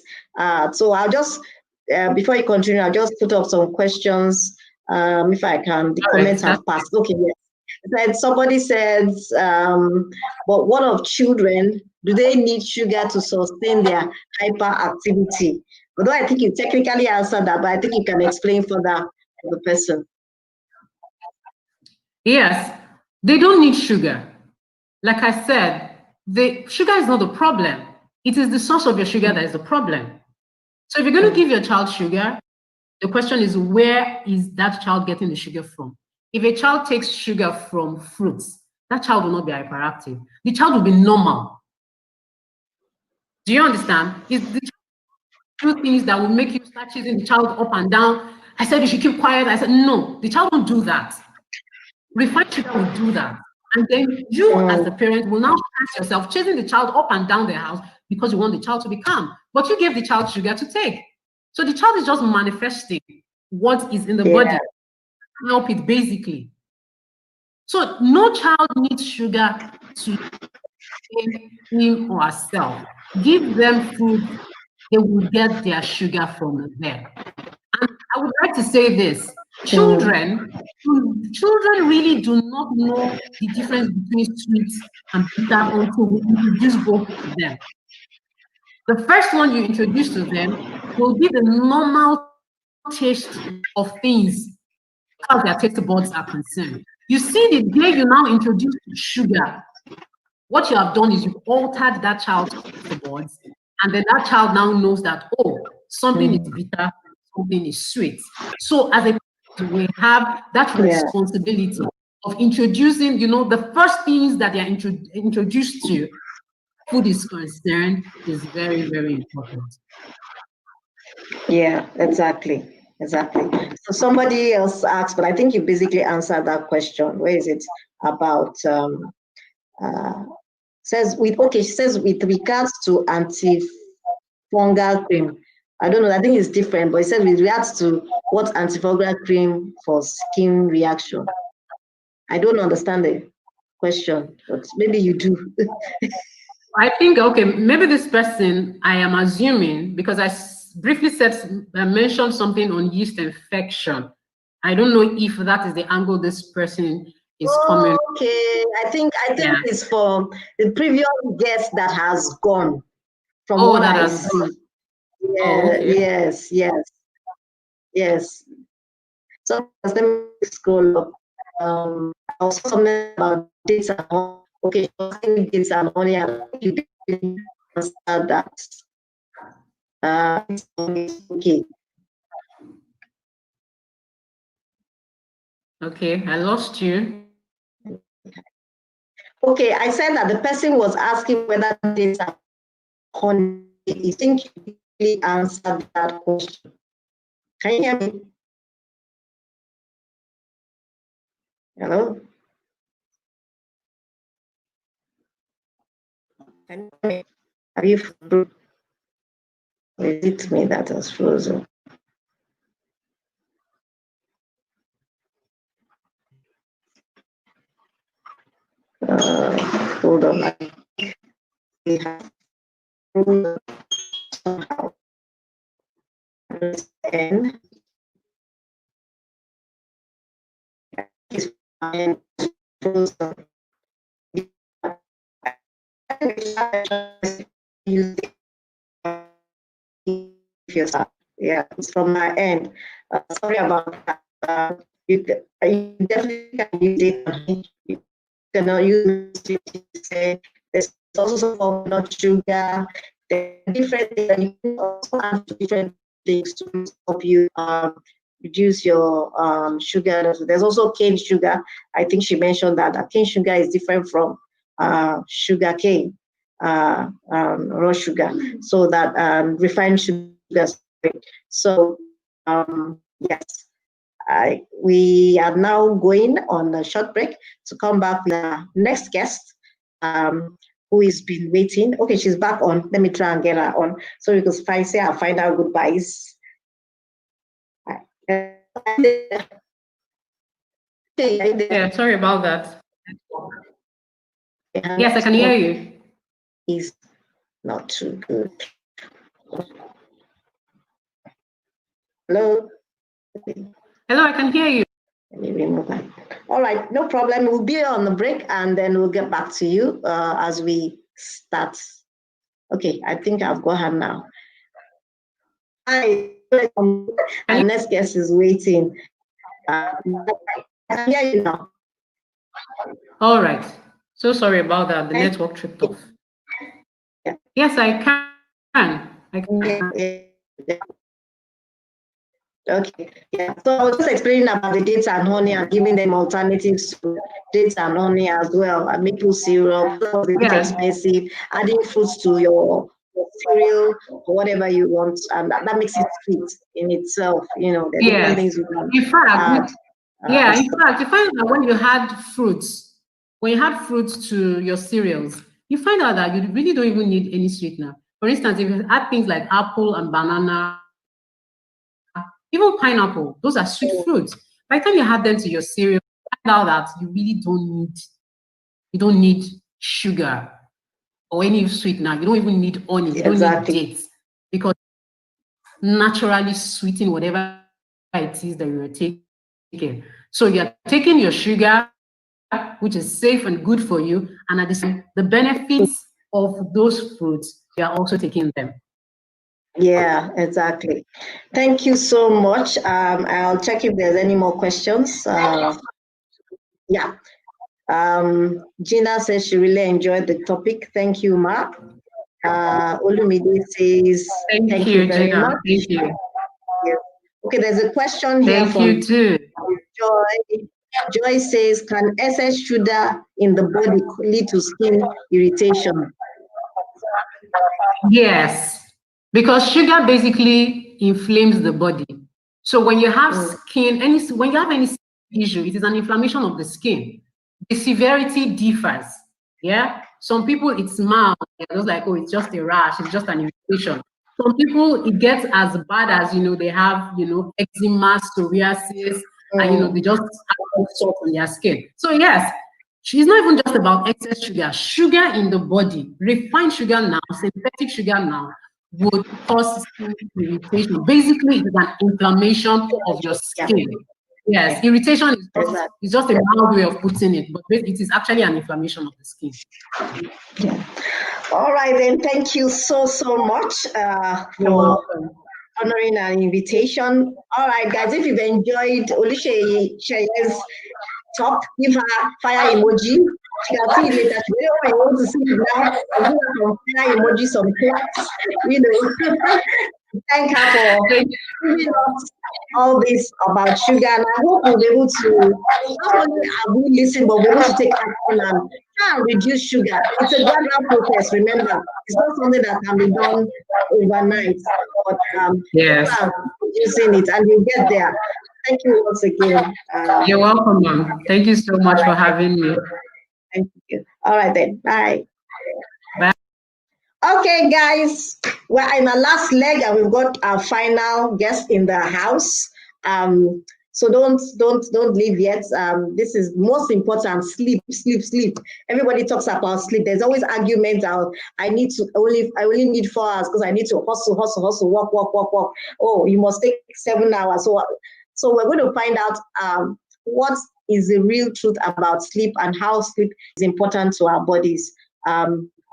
So I'll just, before you continue, I'll just put up some questions, if I can. The All right, comments have passed. Okay, yes. Somebody says, but what of children? Do they need sugar to sustain their hyperactivity? Although I think you technically answered that, but I think you can explain further for the person. Yes, they don't need sugar. Like I said, the sugar is not the problem. It is the source of your sugar that is the problem. So if you're going to give your child sugar, the question is, where is that child getting the sugar from? If a child takes sugar from fruits, that child will not be hyperactive. The child will be normal. Do you understand? It's the two things that will make you start chasing the child up and down. I said you should keep quiet. I said, no, the child won't do that. Refined sugar will do that. And then you, as the parent, will now ask yourself, chasing the child up and down the house because you want the child to be calm. But you gave the child sugar to take. So the child is just manifesting what is in the body. Help it, basically. So no child needs sugar to him or herself. Give them food, they will get their sugar from there. And I would like to say this: children really do not know the difference between sweet and bitter until we introduce both to them. The first one you introduce to them will be the normal taste of things as their taste buds are concerned. You see, the day you now introduce sugar, what you have done is you've altered that child's taste buds, and then that child now knows that, oh, something is bitter, something is sweet. So as a parent, we have that responsibility of introducing, the first things that they are introduced to, food is concerned, is very, very important. Yeah, exactly. Exactly. So somebody else asked, but I think you basically answered that question. Where is it about? Says with she says with regards to antifungal cream. I don't know. I think it's different, but it says with regards to what antifungal cream for skin reaction. I don't understand the question, but maybe you do. I think, okay, maybe this person, I am assuming, because I briefly mentioned something on yeast infection. I don't know if that is the angle this person is coming. Okay, I think it's for the previous guest that has gone. From what I see. Yeah, okay. Yes. So let me scroll up. Also something about dates and honey. Okay, dates and honey. You didn't answer that. Okay. Okay, I lost you. Okay, I said that the person was asking whether dates and honey. I think you really answered that question. Can you hear me? Hello? Are you frozen? Or is it me that is frozen? Hold on. We have somehow. And is frozen. Yeah, it's from my end. Sorry about that. You definitely can use it. You cannot use it to say there's also for blood sugar. There are different things, and you can also add different things to help you reduce your sugar. There's also cane sugar. I think she mentioned that cane sugar is different from sugar cane, raw sugar. So that refined sugar. So yes, we are now going on a short break to come back with our next guest, who has been waiting. Okay, she's back on. Let me try and get her on so we can say our final goodbyes. Yeah, sorry about that. Yes, I can hear you. Is not too good. Hello? Hello, I can hear you. Let me remove that. All right, no problem. We'll be on the break and then we'll get back to you as we start. Okay, I think I've got her now. Hi, our next guest is waiting. I can hear you now. All right. So sorry about that. The network tripped off. Yeah. Yes, I can. I can. Yeah. Okay, yeah. So I was just explaining about the dates and honey and giving them alternatives to dates and honey as well. And maple syrup, a bit expensive, adding fruits to your cereal or whatever you want, and that makes it sweet in itself. You know, there are different things you can add. In fact, you find that when you had fruits, to your cereals, you find out that you really don't even need any sweetener. For instance, if you add things like apple and banana, even pineapple, those are sweet fruits. By the time you add them to your cereal, you find out that you really don't need sugar or any sweetener. You don't even need honey. You don't need dates, because naturally sweeten whatever it is that you're taking. So you're taking your sugar, which is safe and good for you, and at the same, the benefits of those fruits, you are also taking them. Yeah, exactly. Thank you so much. I'll check if there's any more questions. Yeah. Gina says she really enjoyed the topic. Thank you, Ma. Olumide says, thank you very Gina. much. Thank you. Okay, there's a question here Thank you too. Joy. Joy says, can excess sugar in the body lead to skin irritation? Yes, because sugar basically inflames the body. So when you have when you have any issue, it is an inflammation of the skin. The severity differs. Yeah, some people it's mild, it's like, oh, it's just a rash, it's just an irritation. Some people it gets as bad as they have eczema, psoriasis, and they just have salt on their skin. So yes, it's not even just about excess sugar. Sugar in the body, refined sugar now, synthetic sugar now, would cause skin irritation. Basically, it's an inflammation of your skin. Yes, irritation is just a mild way of putting it, but it is actually an inflammation of the skin. Yeah. All right, then. Thank you so much for honoring our invitation. All right, guys, if you've enjoyed Oluseyi's talk, give her fire emoji. She can see it later. She don't want to see it now. I'll give her some fire emoji, some claps, Thank her for giving us all this about sugar. And I hope we'll be able to, not only have we listened, but we'll be able to take action and try and reduce sugar. It's a gradual process, remember. It's not something that can be done overnight. But reducing it, and you'll get there. Thank you once again. You're welcome, ma'am. Thank you so much for having me. Thank you. All right then. Bye. Bye. Okay, guys, we're in our last leg, and we've got our final guest in the house. So don't leave yet. This is most important. Sleep. Everybody talks about sleep. There's always arguments. I only need 4 hours because I need to hustle, walk. Oh, you must take 7 hours. So we're going to find out what is the real truth about sleep and how sleep is important to our bodies.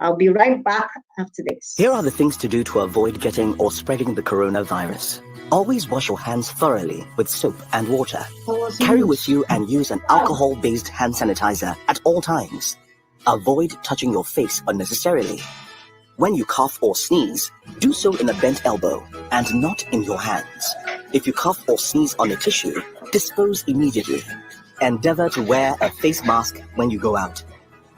I'll be right back after this. Here are the things to do to avoid getting or spreading the coronavirus. Always wash your hands thoroughly with soap and water. Carry with you and use an alcohol-based hand sanitizer at all times. Avoid touching your face unnecessarily. When you cough or sneeze, do so in a bent elbow and not in your hands. If you cough or sneeze on a tissue, dispose immediately. Endeavor to wear a face mask when you go out.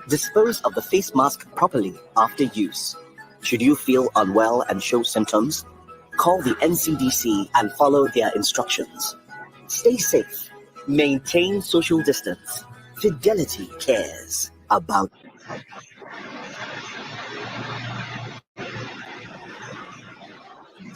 Dispose of the face mask properly after use. Should you feel unwell and show symptoms, call the NCDC and follow their instructions. Stay safe. Maintain social distance. Fidelity cares about you.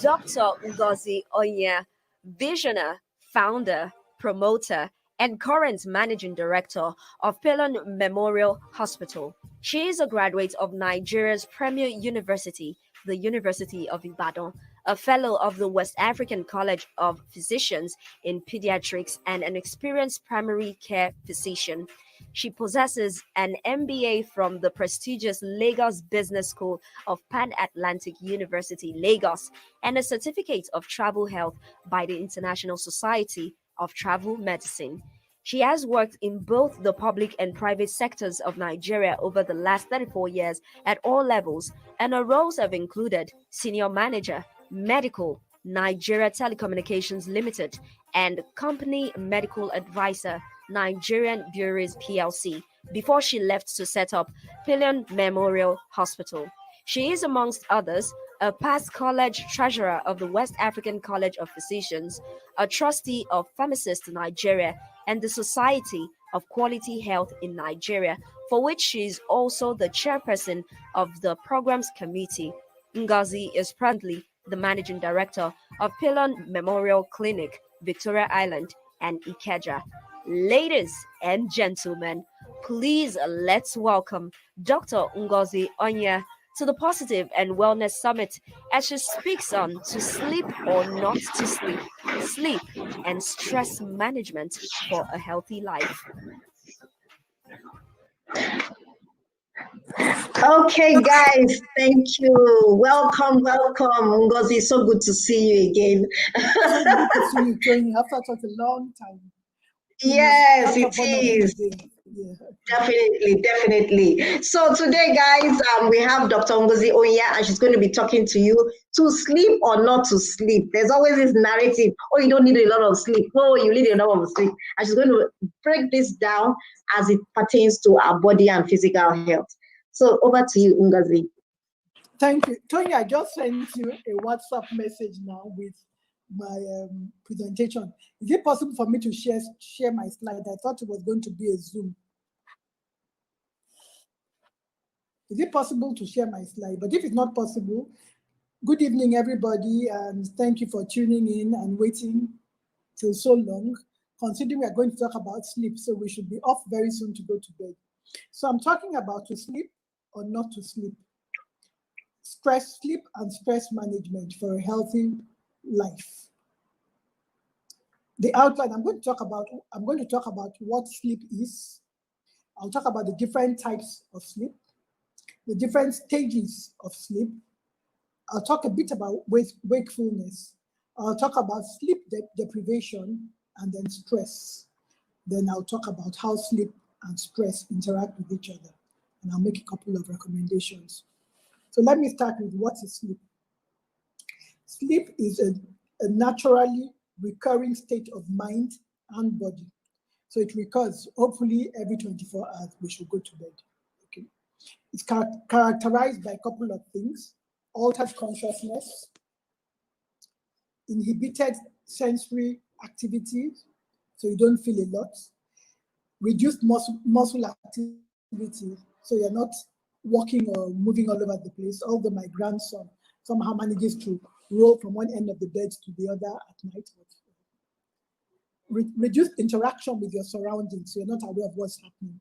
Dr. Ngozi Onya, visionary, founder, promoter, and current managing director of Pelon Memorial Hospital. She is a graduate of Nigeria's premier university, the University of Ibadan, a fellow of the West African College of Physicians in Pediatrics, and an experienced primary care physician. She possesses an MBA from the prestigious Lagos Business School of Pan Atlantic University, Lagos, and a certificate of travel health by the International Society of Travel Medicine. She has worked in both the public and private sectors of Nigeria over the last 34 years at all levels, and her roles have included senior manager, medical, Nigeria Telecommunications Limited, and company medical advisor, Nigerian Breweries PLC, before she left to set up Pillion Memorial Hospital. She is, amongst others, a past college treasurer of the West African College of Physicians, a trustee of Pharmacists Nigeria, and the Society of Quality Health in Nigeria, for which she is also the chairperson of the Programs Committee. Ngozi is presently the managing director of Pilon Memorial Clinic, Victoria Island, and Ikeja. Ladies and gentlemen, please let's welcome Dr. Ngozi Onya to the Positive and Wellness Summit as she speaks on to sleep or not to sleep, sleep and stress management for a healthy life. Okay, guys, thank you. Welcome, welcome. Ngozi, so good to see you again. So good to see you, Tony, after such a long time. Yes, it is. Yeah. Definitely. So today, guys, we have Dr. Ngozi Onya, and she's going to be talking to you to sleep or not to sleep. There's always this narrative, oh, you don't need a lot of sleep. No, you need a lot of sleep. And she's going to break this down as it pertains to our body and physical health. So over to you, Ngozi. Thank you. Tony, I just sent you a WhatsApp message now with my presentation. Is it possible for me to share my slide? I thought it was going to be a Zoom. Is it possible to share my slide? But if it's not possible, good evening, everybody, and thank you for tuning in and waiting till so long. Considering we are going to talk about sleep, so we should be off very soon to go to bed. So I'm talking about to sleep or not to sleep. Sleep and stress management for a healthy life. The outline I'm going to talk about what sleep is. I'll talk about the different types of sleep, the different stages of sleep. I'll talk a bit about wakefulness. I'll talk about sleep deprivation and then stress. Then I'll talk about how sleep and stress interact with each other. And I'll make a couple of recommendations. So let me start with what is sleep. Sleep is a naturally recurring state of mind and body. So it recurs, hopefully every 24 hours, we should go to bed. Okay. It's characterized by a couple of things: altered consciousness, inhibited sensory activities, so you don't feel a lot, reduced muscle activity, so you're not walking or moving all over the place, although my grandson somehow manages to roll from one end of the bed to the other at night. Reduced interaction with your surroundings, so you're not aware of what's happening.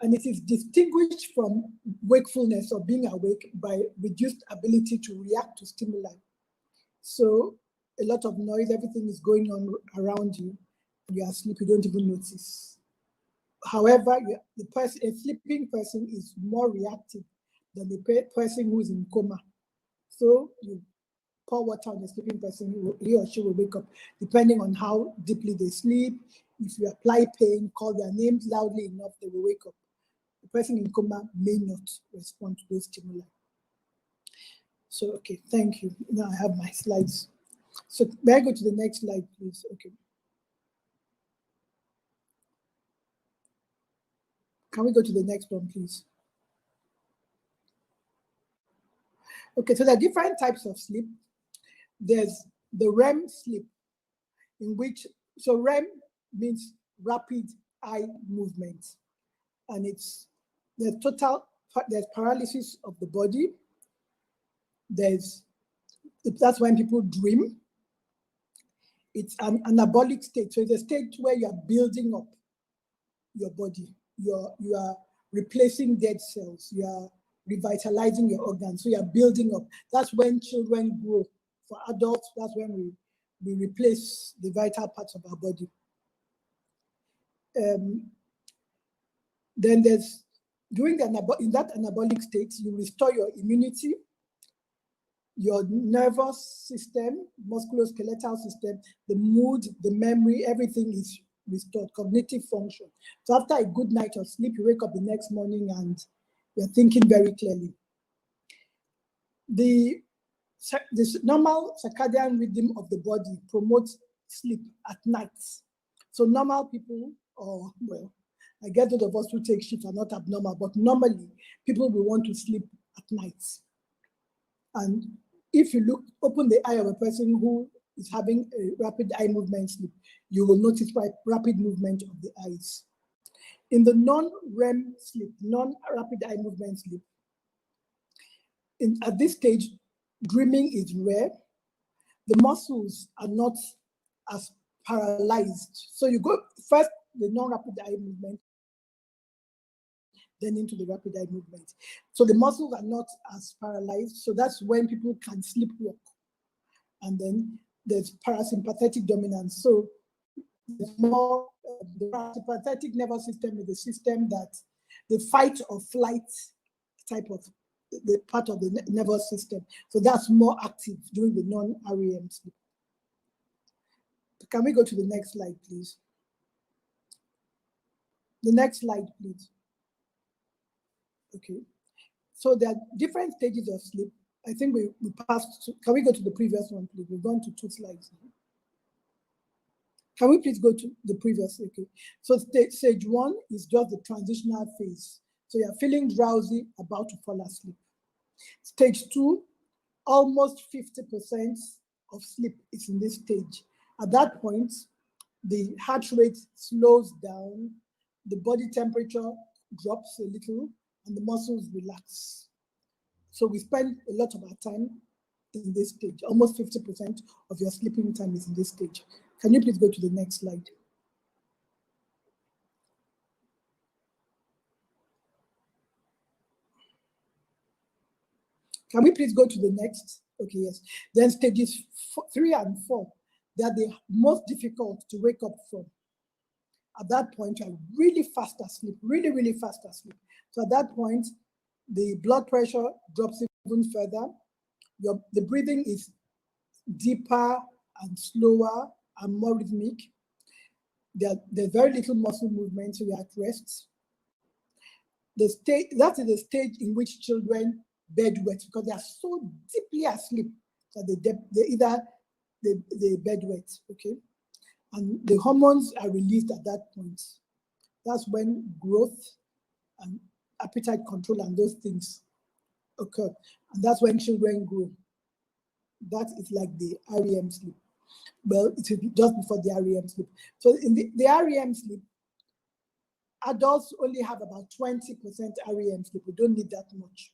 And it is distinguished from wakefulness or being awake by reduced ability to react to stimuli. So a lot of noise, everything is going on around you, you are asleep, you don't even notice. However, a sleeping person is more reactive than the person who's in coma. So you pour water on the sleeping person, he or she will wake up, depending on how deeply they sleep. If you apply pain, call their names loudly enough, they will wake up. The person in coma may not respond to those stimuli. So, okay, thank you. Now I have my slides. So may I go to the next slide, please? Okay. Can we go to the next one, please? Okay, so there are different types of sleep. There's the REM sleep, in which, so REM means rapid eye movement. And it's the total, there's paralysis of the body. That's when people dream. It's an anabolic state. So it's a state where you are building up your body. You are replacing dead cells. You are revitalizing your organs. So you are building up. That's when children grow. For adults, that's when we replace the vital parts of our body. Then there's, in that anabolic state, you restore your immunity, your nervous system, musculoskeletal system, the mood, the memory, everything is restored, cognitive function. So after a good night of sleep, you wake up the next morning and you're thinking very clearly. This normal circadian rhythm of the body promotes sleep at night. So normal people, or well, I guess those of us who take shifts are not abnormal, but normally people will want to sleep at night. And if you open the eye of a person who is having a rapid eye movement sleep, you will notice rapid movement of the eyes. In the non-REM sleep, non-rapid eye movement sleep, at this stage, dreaming is rare. The muscles are not as paralyzed. So you go first the non-rapid eye movement, then into the rapid eye movement. So the muscles are not as paralyzed. So that's when people can sleepwalk. And then there's parasympathetic dominance. So there's more, the parasympathetic nervous system is the system that the fight or flight type of the part of the nervous system. So that's more active during the non-REM sleep. Can we go to the next slide, please? The next slide, please. Okay. So there are different stages of sleep. I think we passed. Can we go to the previous one, please? We've gone to 2 slides now. Can we please go to the previous? Okay. So stage 1 is just the transitional phase. So you're feeling drowsy, about to fall asleep. Stage 2, almost 50% of sleep is in this stage. At that point, the heart rate slows down, the body temperature drops a little, and the muscles relax. So we spend a lot of our time in this stage. Almost 50% of your sleeping time is in this stage. Can you please go to the next slide? Can we please go to the next? Okay, yes. Then stages 3 and 4, they are the most difficult to wake up from. At that point, you're really fast asleep, really fast asleep. So at that point, the blood pressure drops even further. The breathing is deeper and slower and more rhythmic. There's very little muscle movement, so you're at rest. That is the stage in which children bedwet, because they are so deeply asleep that they bedwet, okay? And the hormones are released at that point. That's when growth and appetite control and those things occur. And that's when children grow. That is like the REM sleep. Well, it will be just before the REM sleep. So in the REM sleep, adults only have about 20% REM sleep. We don't need that much.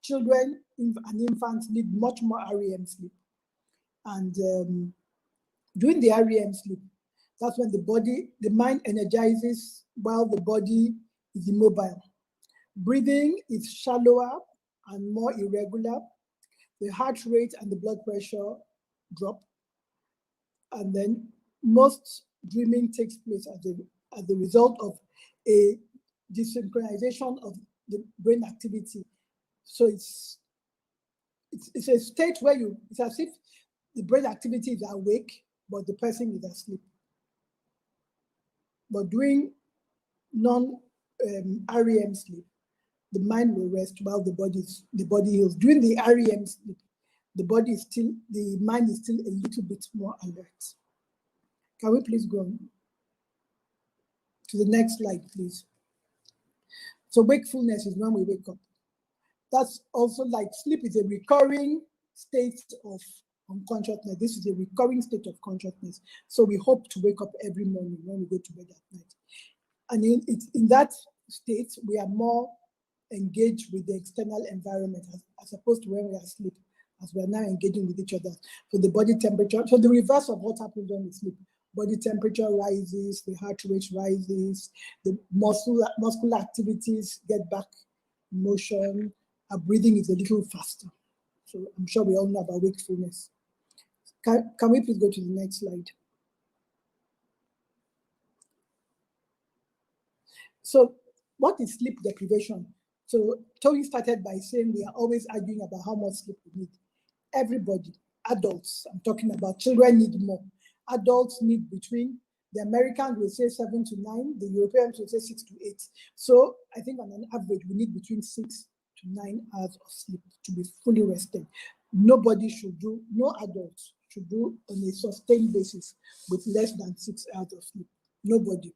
Children and infants need much more REM sleep. And during the REM sleep, that's when the mind energizes while the body is immobile. Breathing is shallower and more irregular. The heart rate and the blood pressure drop. And then most dreaming takes place as the result of a desynchronization of the brain activity. So it's a state where it's as if the brain activity is awake, but the person is asleep. But during non-REM sleep, the mind will rest while the body heals. During the REM sleep, the mind is still a little bit more alert. Can we please go on to the next slide, please? So wakefulness is when we wake up. That's also like sleep is a recurring state of unconsciousness. This is a recurring state of consciousness. So we hope to wake up every morning when we go to bed at night. And in that state, we are more engaged with the external environment as opposed to when we are asleep, as we are now engaging with each other. So the body temperature, so the reverse of what happens when we sleep. Body temperature rises, the heart rate rises, the muscular activities get back in motion, our breathing is a little faster. So I'm sure we all know about wakefulness. Can we please go to the next slide? So what is sleep deprivation? So Tony started by saying we are always arguing about how much sleep we need. Everybody, adults, I'm talking about, children need more. Adults need between, the Americans will say 7 to 9, the Europeans will say 6 to 8. So I think on an average, we need between 6 to 9 hours of sleep to be fully rested. No adult should do on a sustained basis with less than 6 hours of sleep. Nobody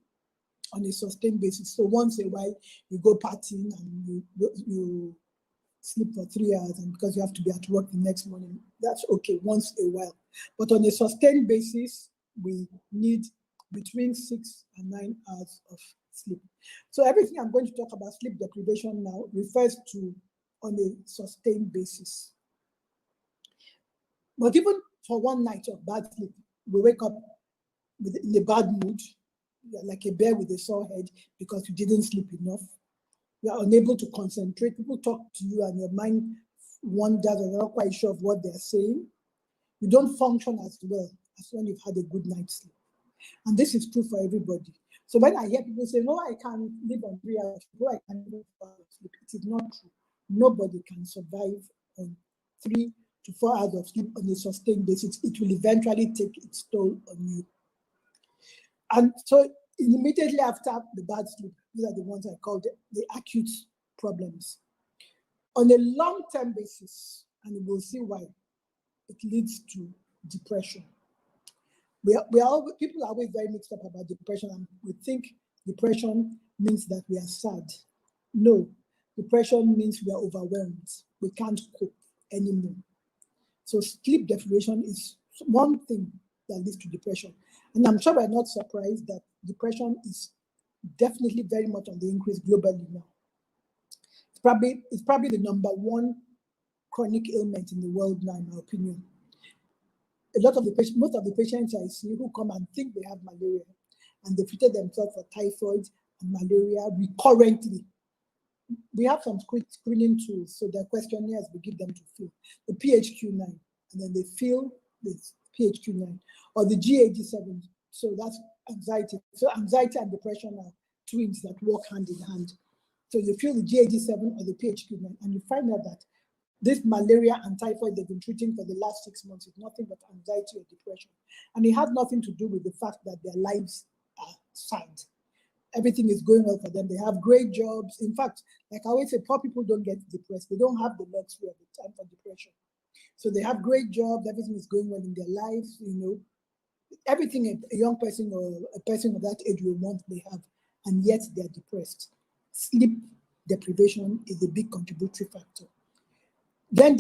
on a sustained basis. So once a while, you go partying and you sleep for 3 hours, and because you have to be at work the next morning, that's okay once a while. But on a sustained basis, we need between 6 and 9 hours of sleep. So everything I'm going to talk about sleep deprivation now refers to on a sustained basis. But even for one night of bad sleep, we wake up in a bad mood, like a bear with a sore head because you didn't sleep enough. You are unable to concentrate. People talk to you and your mind wanders and you're not quite sure of what they're saying. You don't function as well as when you've had a good night's sleep. And this is true for everybody. So when I hear people say, no, I can live on 3 hours, no, I can live on 4 hours of sleep, it is not true. Nobody can survive on 3 to 4 hours of sleep on a sustained basis. It will eventually take its toll on you. And so immediately after the bad sleep, these are the ones I call the acute problems. On a long-term basis, and we'll see why, it leads to depression. People are always very mixed up about depression, and we think depression means that we are sad. No, depression means we are overwhelmed. We can't cope anymore. So sleep deprivation is one thing that leads to depression. And I'm sure we're not surprised that depression is definitely very much on the increase globally now. It's probably the number one chronic ailment in the world now, in my opinion. Most of the patients I see who come and think they have malaria, and they treated themselves for typhoid and malaria recurrently. We have some screening tools, so their questionnaires we give them to fill the PHQ-9, and then they fill the PHQ-9 or the GAD-7. So that's anxiety. So anxiety and depression are twins that work hand in hand. So you fill the GAD-7 or the PHQ-9, and you find out that this malaria and typhoid they've been treating for the last 6 months is nothing but anxiety or depression. And it has nothing to do with the fact that their lives are sad. Everything is going well for them. They have great jobs. In fact, like I always say, poor people don't get depressed. They don't have the luxury of the time for depression. So they have great jobs. Everything is going well in their lives. Everything a young person or a person of that age will want, they have, and yet they're depressed. Sleep deprivation is a big contributory factor. Then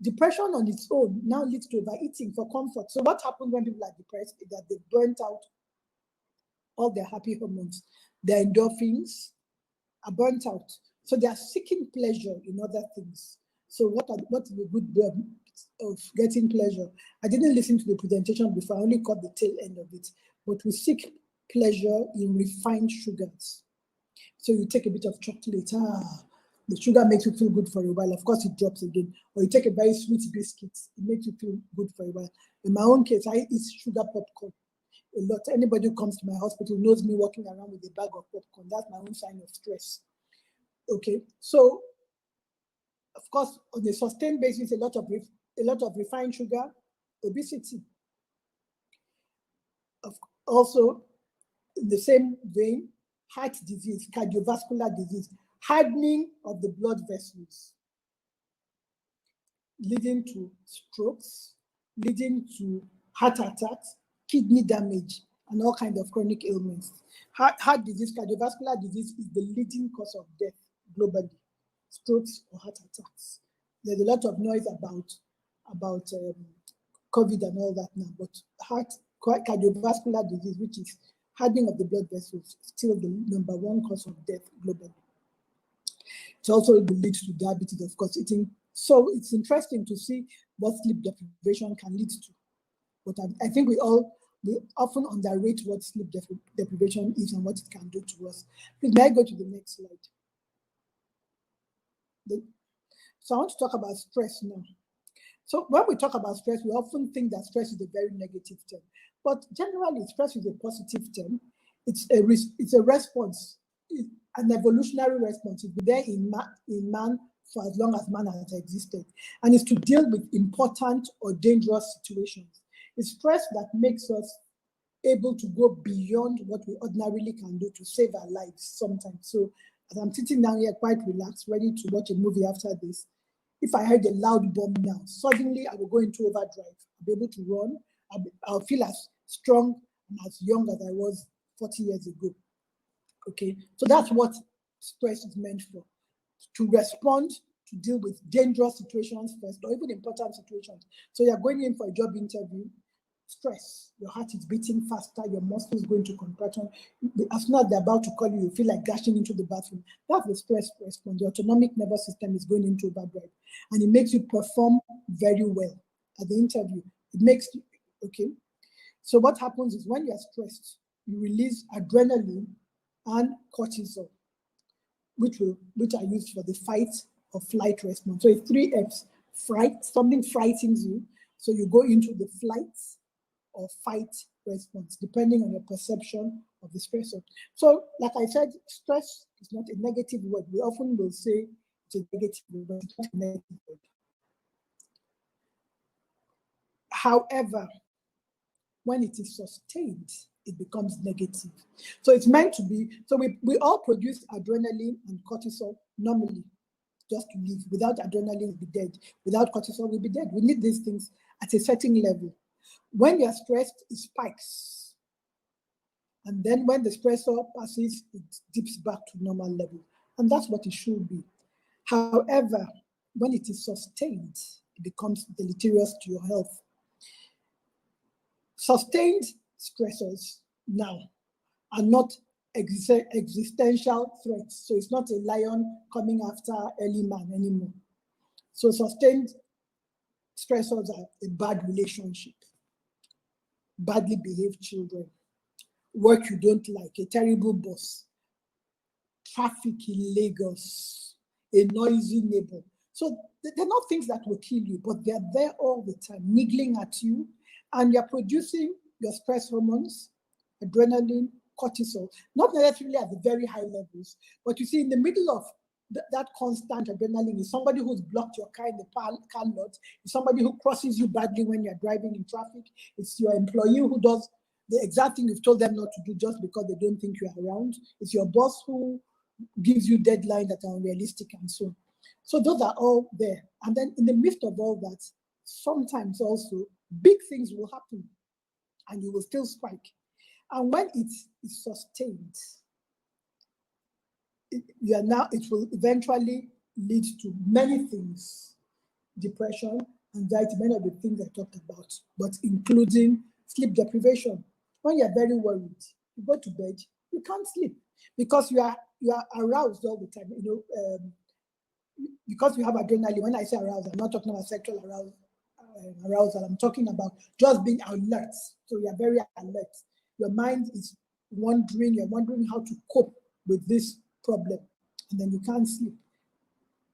depression on its own now leads to overeating for comfort. So what happens when people are depressed is that they burnt out all their happy hormones. Their endorphins are burnt out. So they are seeking pleasure in other things. So what is the good way of getting pleasure? I didn't listen to the presentation before. I only caught the tail end of it. But we seek pleasure in refined sugars. So you take a bit of chocolate. The sugar makes you feel good for a while. Of course, it drops again. Or you take a very sweet biscuit. It makes you feel good for a while. In my own case, I eat sugar popcorn a lot. Anybody who comes to my hospital knows me walking around with a bag of popcorn. That's my own sign of stress. Okay, so Of course, on a sustained basis, a lot of refined sugar, obesity. Also, in the same vein, heart disease, cardiovascular disease, hardening of the blood vessels, leading to strokes, leading to heart attacks, kidney damage, and all kinds of chronic ailments. Heart disease, cardiovascular disease is the leading cause of death globally, strokes or heart attacks. There's a lot of noise about COVID and all that now, but cardiovascular disease, which is hardening of the blood vessels, is still the #1 cause of death globally. It also leads to diabetes, of course, eating. So it's interesting to see what sleep deprivation can lead to. But I think we often underrate what sleep deprivation is and what it can do to us. Please, may I go to the next slide? So I want to talk about stress now. So when we talk about stress, we often think that stress is a very negative term. But generally, stress is a positive term. It's a response, an evolutionary response. It's been there in man for as long as man has existed. And it's to deal with important or dangerous situations. It's stress that makes us able to go beyond what we ordinarily can do to save our lives sometimes. So as I'm sitting down here quite relaxed, ready to watch a movie after this, if I heard a loud bomb now, suddenly I will go into overdrive. I'll be able to run. I'll feel as strong and as young as I was 40 years ago. Okay, so that's what stress is meant for, to respond, to deal with dangerous situations first, or even important situations. So you're going in for a job interview, stress, your heart is beating faster, your muscles going to contraction. As soon as they're about to call you, you feel like dashing into the bathroom. That's the stress response. The autonomic nervous system is going into overdrive, and it makes you perform very well at the interview. It makes you, okay. So what happens is when you're stressed, you release adrenaline and cortisol, which are used for the fight or flight response. So it's 3 F's. Fright, something frightens you, so you go into the flight or fight response, depending on your perception of the stressor. So, like I said, stress is not a negative word. We often will say it's a negative word, but it's not a negative word. However, when it is sustained, it becomes negative. So it's meant to be, so we all produce adrenaline and cortisol normally just to live. Without adrenaline, we'll be dead. Without cortisol, we'll be dead. We need these things at a certain level. When you're stressed, it spikes. And then when the stressor passes, it dips back to normal level. And that's what it should be. However, when it is sustained, it becomes deleterious to your health. Sustained stressors now are not existential threats. So it's not a lion coming after early man anymore. So sustained stressors are a bad relationship, badly behaved children, work you don't like, a terrible boss, traffic in Lagos, a noisy neighbor. So they're not things that will kill you, but they're there all the time, niggling at you, and you're producing your stress hormones, adrenaline, cortisol, not necessarily at the very high levels, but you see in the middle of that constant adrenaline is somebody who's blocked your car in the car lot, it's somebody who crosses you badly when you're driving in traffic, it's your employee who does the exact thing you've told them not to do just because they don't think you're around, it's your boss who gives you deadlines that are unrealistic and so on. So those are all there. And then in the midst of all that, sometimes also big things will happen and you will still spike. And when it is sustained, it will eventually lead to many things: depression, anxiety, many of the things I talked about, but including sleep deprivation. When you're very worried, you go to bed, you can't sleep because you are aroused all the time. Because you have adrenaline. When I say aroused, I'm not talking about sexual arousal. I'm talking about just being alert. So you're very alert. Your mind is wondering. You're wondering how to cope with this problem, and then you can't sleep.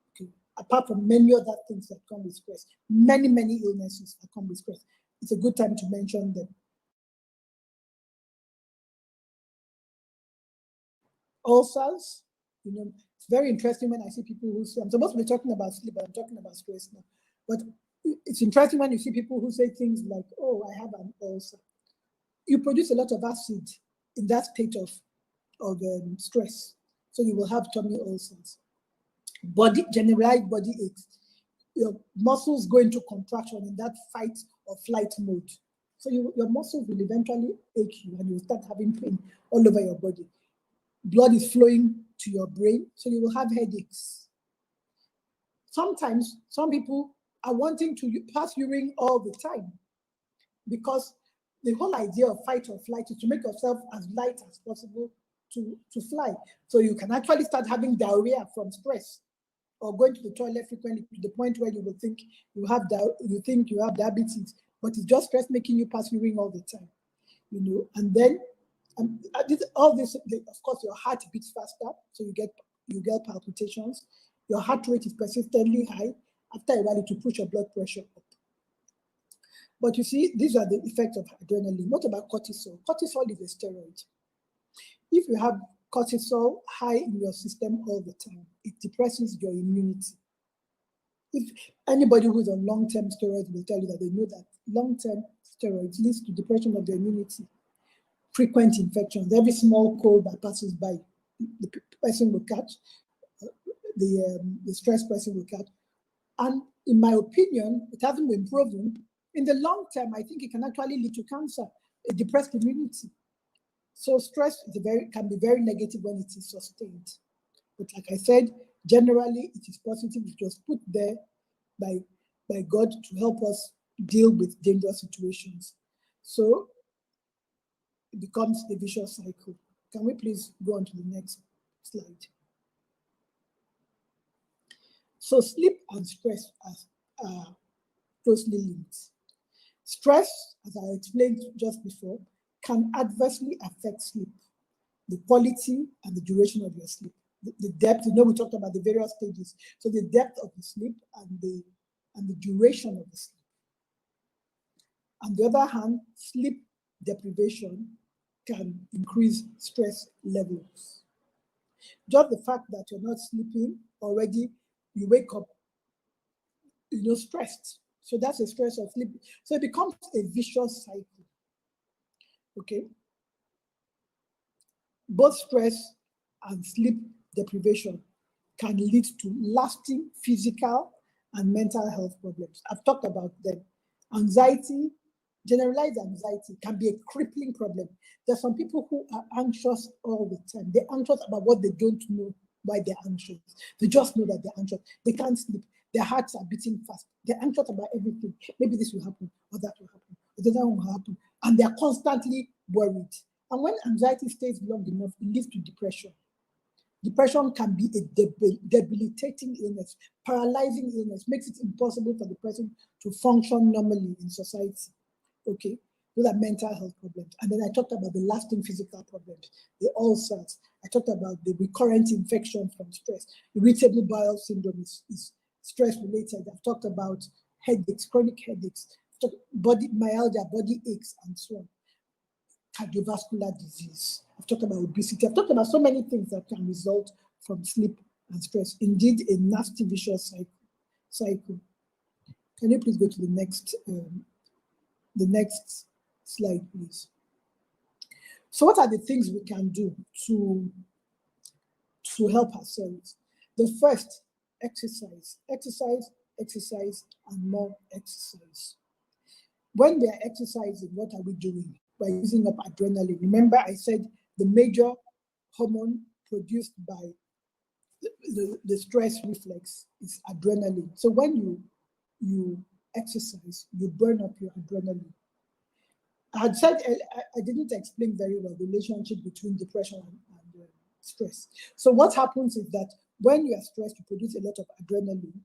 Okay. Apart from many other things that come with stress, many illnesses that come with stress. It's a good time to mention them. Ulcers, it's very interesting when I see people who say, I'm supposed to be talking about sleep, but I'm talking about stress now. But it's interesting when you see people who say things like, oh, I have an ulcer. You produce a lot of acid in that state of stress. So you will have tummy ulcers. Generalized body aches. Your muscles go into contraction in that fight or flight mode. So your muscles will eventually ache you and you will start having pain all over your body. Blood is flowing to your brain, so you will have headaches. Sometimes some people are wanting to pass urine all the time because the whole idea of fight or flight is to make yourself as light as possible to fly. So you can actually start having diarrhea from stress or going to the toilet frequently to the point where you will think you have diabetes, but it's just stress making you pass urine all the time, and then all this, of course, your heart beats faster, so you get palpitations. Your heart rate is persistently high. After a while, it will push your blood pressure up. But you see, these are the effects of adrenaline. What about cortisol? Cortisol is a steroid. If you have cortisol high in your system all the time, it depresses your immunity. If anybody who is on long-term steroids will tell you that they know that long-term steroids leads to depression of the immunity. Frequent infections, every small cold that passes by, the person will catch, the stressed person will catch. And in my opinion, it hasn't been proven. In the long term, I think it can actually lead to cancer, a depressed immunity. So stress can be very negative when it is sustained. But like I said, generally it is positive. It was put there by God to help us deal with dangerous situations. So it becomes a vicious cycle. Can we please go on to the next slide? So sleep and stress are closely linked. Stress, as I explained just before, can adversely affect sleep, the quality and the duration of your sleep, the depth. We talked about the various stages. So the depth of the sleep and the duration of the sleep. On the other hand, sleep deprivation can increase stress levels. Just the fact that you're not sleeping already, you wake up, stressed. So that's a stress of sleep. So it becomes a vicious cycle. Okay. Both stress and sleep deprivation can lead to lasting physical and mental health problems. I've talked about them. Anxiety, generalized anxiety can be a crippling problem. There are some people who are anxious all the time. They're anxious about what they don't know why they're anxious. They just know that they're anxious. They can't sleep. Their hearts are beating fast. They're anxious about everything. Maybe this will happen, or that will happen, or that will happen. And they're constantly worried. And when anxiety stays long enough, it leads to depression. Depression can be a debilitating illness, paralyzing illness, makes it impossible for the person to function normally in society. Okay, those are mental health problems. And then I talked about the lasting physical problems, the ulcers. I talked about the recurrent infection from stress. Irritable bowel syndrome is stress related. I've talked about headaches, chronic headaches, myalgia, body aches, and so on. Cardiovascular disease. I've talked about obesity. I've talked about so many things that can result from sleep and stress. Indeed, a nasty vicious cycle. Can you please go to the next slide, please? So what are the things we can do to help ourselves? The first, exercise, and more exercise. When we are exercising, what are we doing? We're using up adrenaline. Remember, I said the major hormone produced by the stress reflex is adrenaline. So when you exercise, you burn up your adrenaline. I didn't explain very well the relationship between depression and stress. So what happens is that when you are stressed, you produce a lot of adrenaline.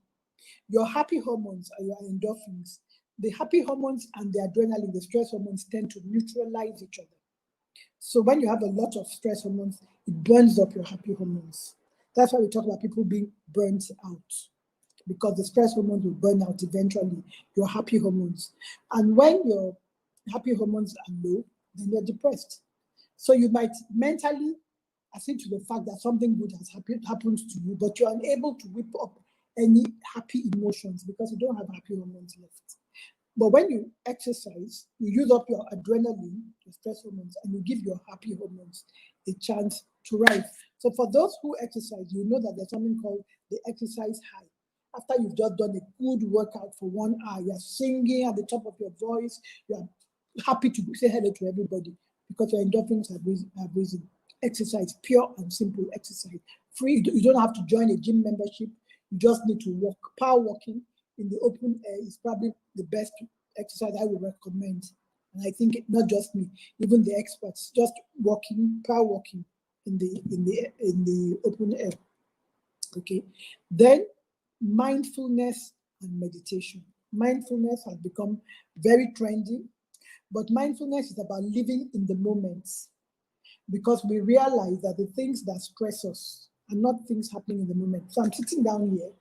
Your happy hormones are your endorphins. The happy hormones and the adrenaline, the stress hormones, tend to neutralize each other. So when you have a lot of stress hormones, it burns up your happy hormones. That's why we talk about people being burnt out, because the stress hormones will burn out eventually your happy hormones. And when your happy hormones are low, then you're depressed. So you might mentally as into the fact that something good has happened to you, but you're unable to whip up any happy emotions because you don't have happy hormones left. But when you exercise, you use up your adrenaline, your stress hormones, and you give your happy hormones a chance to rise. So for those who exercise, you know that there's something called the exercise high. After you've just done a good workout for 1 hour, you're singing at the top of your voice, you're happy to say hello to everybody because your endorphins have risen. Exercise, pure and simple exercise. Free, you don't have to join a gym membership. You just need to walk. Power walking in the open air is probably the best exercise I would recommend. And I think not just me, even the experts, just walking, power walking in the open air. Okay. Then mindfulness and meditation. Mindfulness has become very trendy, but mindfulness is about living in the moment, because we realize that the things that stress us are not things happening in the moment. So I'm sitting down here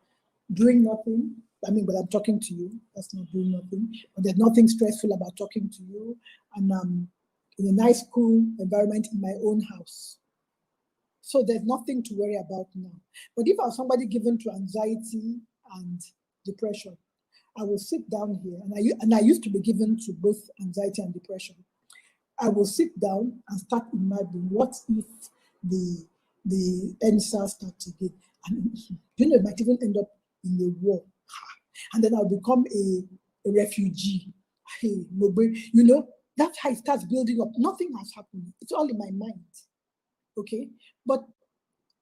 doing nothing. I mean, but I'm talking to you. That's not doing nothing. But there's nothing stressful about talking to you. And I'm in a nice, cool environment in my own house. So there's nothing to worry about now. But if I was somebody given to anxiety and depression, I will sit down here, and I used to be given to both anxiety and depression. I will sit down and start imagining what if the NSAS starts again, and it might even end up in a war, and then I'll become a refugee. Hey, that's how it starts building up. Nothing has happened. It's all in my mind. Okay, but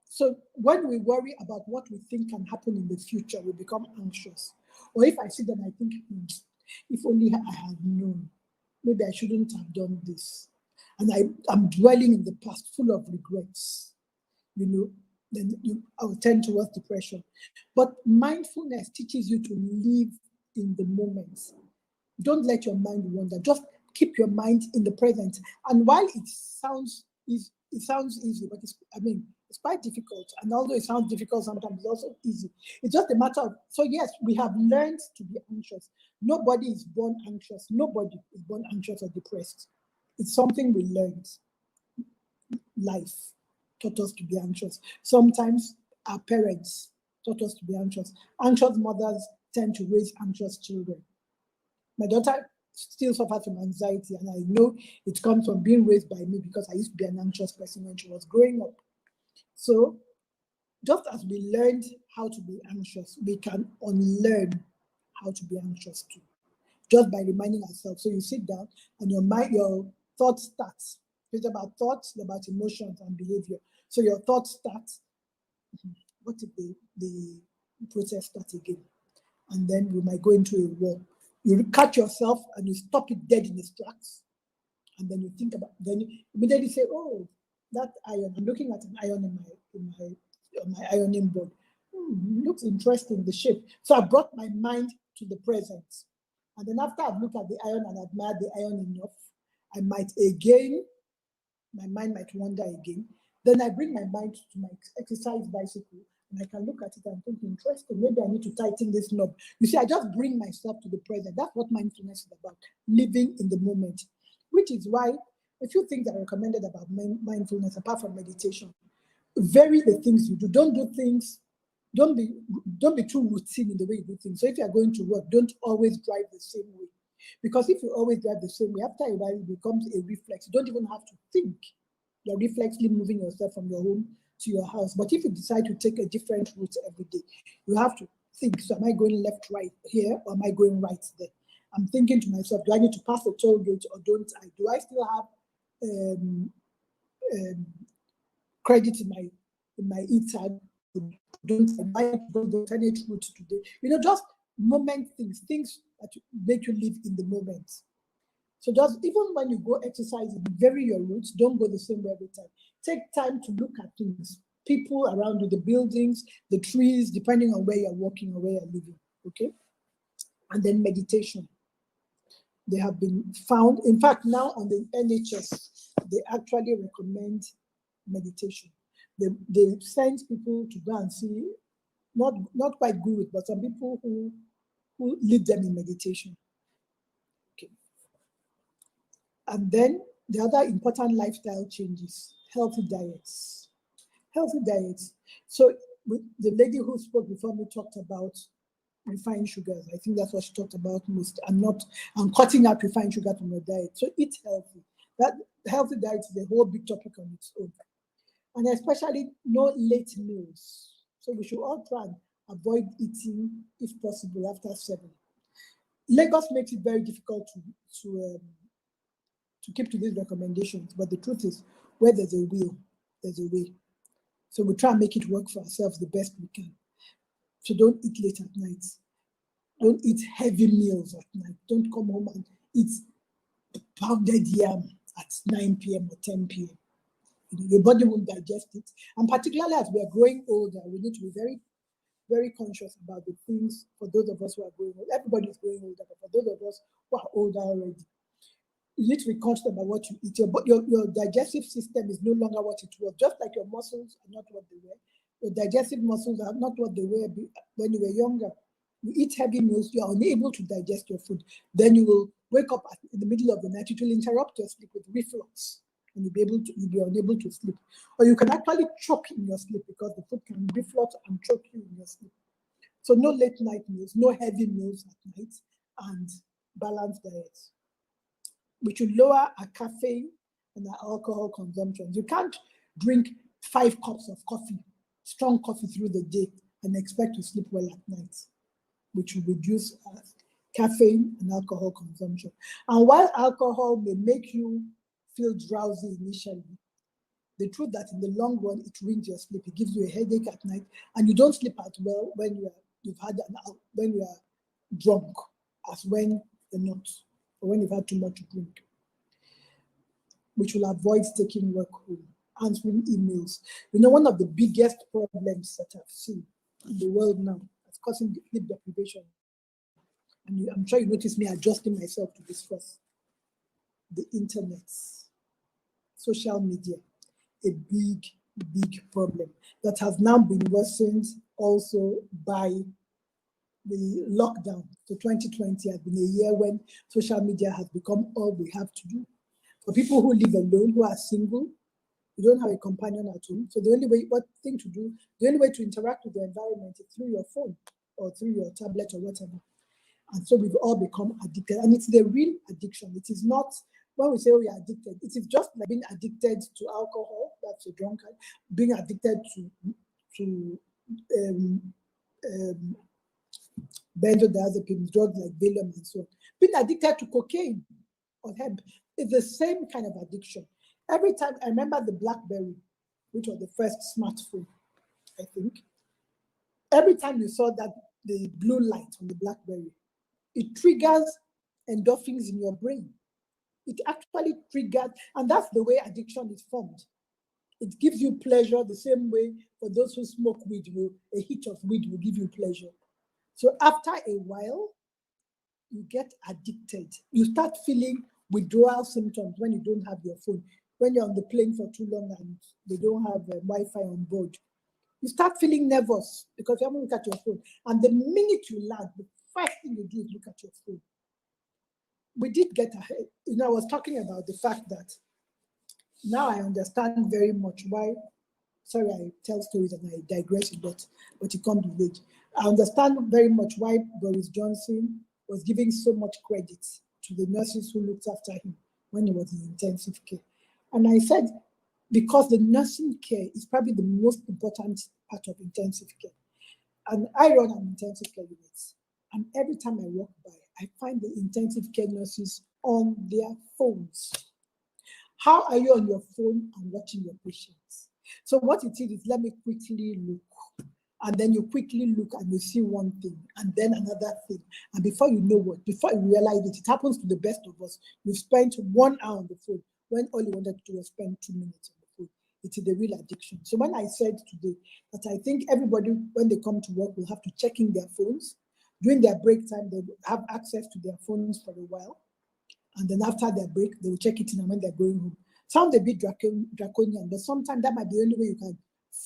so when we worry about what we think can happen in the future, we become anxious. Or if I sit down, I think, if only I had known, maybe I shouldn't have done this. And I'm dwelling in the past, full of regrets, then I will tend towards depression. But mindfulness teaches you to live in the moment. Don't let your mind wander. Just keep your mind in the present. And while it sounds easy, but it's quite difficult. And although it sounds difficult sometimes, it's also easy. It's just a matter of, so yes, we have learned to be anxious. Nobody is born anxious. Nobody is born anxious or depressed. It's something we learned. Life taught us to be anxious. Sometimes our parents taught us to be anxious. Anxious mothers tend to raise anxious children. My daughter still suffers from anxiety, and I know it comes from being raised by me because I used to be an anxious person when she was growing up. So just as we learned how to be anxious, we can unlearn how to be anxious too, just by reminding ourselves. So you sit down and your thoughts starts. It's about thoughts, about emotions and behavior. So your thoughts start. What if the process starts again? And then we might go into a war. You catch yourself and you stop it dead in its tracks. And then you think about, then you immediately say, oh, that iron, I'm looking at an iron on my ironing board. Looks interesting, the shape. So I brought my mind to the present. And then after I've looked at the iron and admired the iron enough, my mind might wander again. Then I bring my mind to my exercise bicycle, and I can look at it and think, interesting, maybe I need to tighten this knob. You see, I just bring myself to the present. That's what mindfulness is about, living in the moment, which is why a few things that are recommended about mindfulness, apart from meditation, vary the things you do. Don't be too routine in the way you do things. So if you're going to work, don't always drive the same way. Because if you always drive the same way, after a while, it becomes a reflex. You don't even have to think. You're reflexly moving yourself from your home to your house. But if you decide to take a different route every day, you have to think, so am I going left, right here, or am I going right there? I'm thinking to myself, do I need to pass the toll gate or don't I? Do I still have credit in my e-tag? Don't I go the alternate route today? Just moment things that make you live in the moment. So just even when you go exercising, vary your routes. Don't go the same way every time. Take time to look at things, people around you, the buildings, the trees, depending on where you're walking or where you're living. Okay, and then meditation. They have been found. In fact, now on the NHS, they actually recommend meditation. They send people to go and see, not quite good, but some people who lead them in meditation. Okay. And then the other important lifestyle changes, healthy diets. Healthy diets. So the lady who spoke before me talked about refined sugars. I think that's what she talked about most. I'm cutting out refined sugar from your diet. So eat healthy. That healthy diet is a whole big topic on its own. And especially no late meals. So we should all try and avoid eating, if possible, after 7. Lagos makes it very difficult to keep to these recommendations, but the truth is, where there's a will, there's a way. So we try and make it work for ourselves the best we can. So don't eat late at night. Don't eat heavy meals at night. Don't come home and eat pounded yam at 9 p.m. or 10 p.m. Your body won't digest it. And particularly as we are growing older, we need to be very, very conscious about the things for those of us who are growing older. Everybody is growing older, but for those of us who are older already, you need to be conscious about what you eat. Your digestive system is no longer what it was, just like your muscles are not what they were. Your digestive muscles are not what they were when you were younger. You eat heavy meals, you are unable to digest your food. Then you will wake up in the middle of the night, it will interrupt your sleep with reflux, and you'll be unable to sleep. Or you can actually choke in your sleep because the food can reflux and choke you in your sleep. So no late night meals, no heavy meals at night, and balanced diets. We should lower our caffeine and our alcohol consumption. You can't drink 5 cups of coffee, strong coffee through the day and expect to sleep well at night, which will reduce caffeine and alcohol consumption. And while alcohol may make you feel drowsy initially, the truth that in the long run, it ruins your sleep. It gives you a headache at night, and you don't sleep as well when when you are drunk as when you're not, or when you've had too much to drink. Which will avoid taking work home, answering emails. One of the biggest problems that I've seen in the world now is causing sleep deprivation. And I'm sure you notice me adjusting myself to discuss the internet, social media, a big, big problem that has now been worsened also by the lockdown. So 2020 has been a year when social media has become all we have to do. For people who live alone, who are single, you don't have a companion at home. So the only way to interact with the environment is through your phone or through your tablet or whatever. And so we've all become addicted. And it's the real addiction. It is not, when we say we are addicted, it is just like being addicted to alcohol, that's a drunkard, being addicted to benzodiazepines, drugs like Valium and so on. Being addicted to cocaine or hemp is the same kind of addiction. Every time, I remember the BlackBerry, which was the first smartphone, I think. Every time you saw that, the blue light on the BlackBerry, it triggers endorphins in your brain. It actually triggers, and that's the way addiction is formed. It gives you pleasure the same way for those who smoke weed, a hit of weed will give you pleasure. So after a while, you get addicted. You start feeling withdrawal symptoms when you don't have your phone. When you're on the plane for too long and they don't have Wi-Fi on board, you start feeling nervous because you haven't looked at your phone. And the minute you land, the first thing you do is look at your phone. We did get ahead. I was talking about the fact that now I understand very much why. Sorry, I tell stories and I digress a lot, but it comes with age. I understand very much why Boris Johnson was giving so much credit to the nurses who looked after him when he was in intensive care. And I said, because the nursing care is probably the most important part of intensive care. And I run an intensive care unit. And every time I walk by, I find the intensive care nurses on their phones. How are you on your phone and watching your patients? So what it is let me quickly look. And then you quickly look and you see one thing and then another thing. And before you know before you realize it happens to the best of us. You've spent 1 hour on the phone when all you wanted to do was spend 2 minutes on the phone. It is the real addiction. So when I said today that I think everybody, when they come to work, will have to check in their phones. During their break time, they will have access to their phones for a while. And then after their break, they will check it in when they're going home. Sounds a bit draconian, but sometimes that might be the only way you can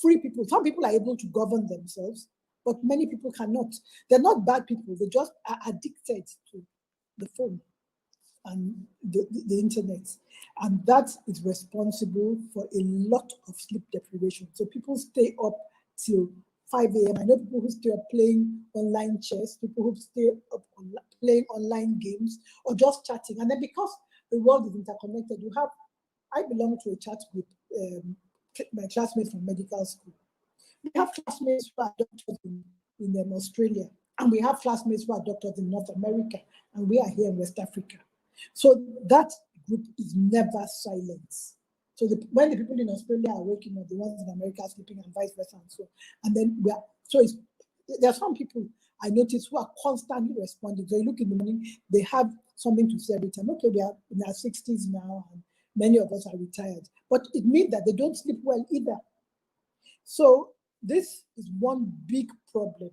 free people. Some people are able to govern themselves, but many people cannot. They're not bad people. They just are addicted to the phone. and the internet. And that is responsible for a lot of sleep deprivation. So people stay up till 5 a.m. I know people who stay up playing online chess, people who stay up playing online games, or just chatting. And then because the world is interconnected, I belong to a chat group, my classmates from medical school. We have classmates who are doctors in Australia, and we have classmates who are doctors in North America, and we are here in West Africa. So that group is never silent. So when the people in Australia are waking up, the ones in America are sleeping, and vice versa, and so. And then there are some people I notice who are constantly responding. So you look in the morning, they have something to say every time. Okay, we are in our 60s now, and many of us are retired, but it means that they don't sleep well either. So this is one big problem.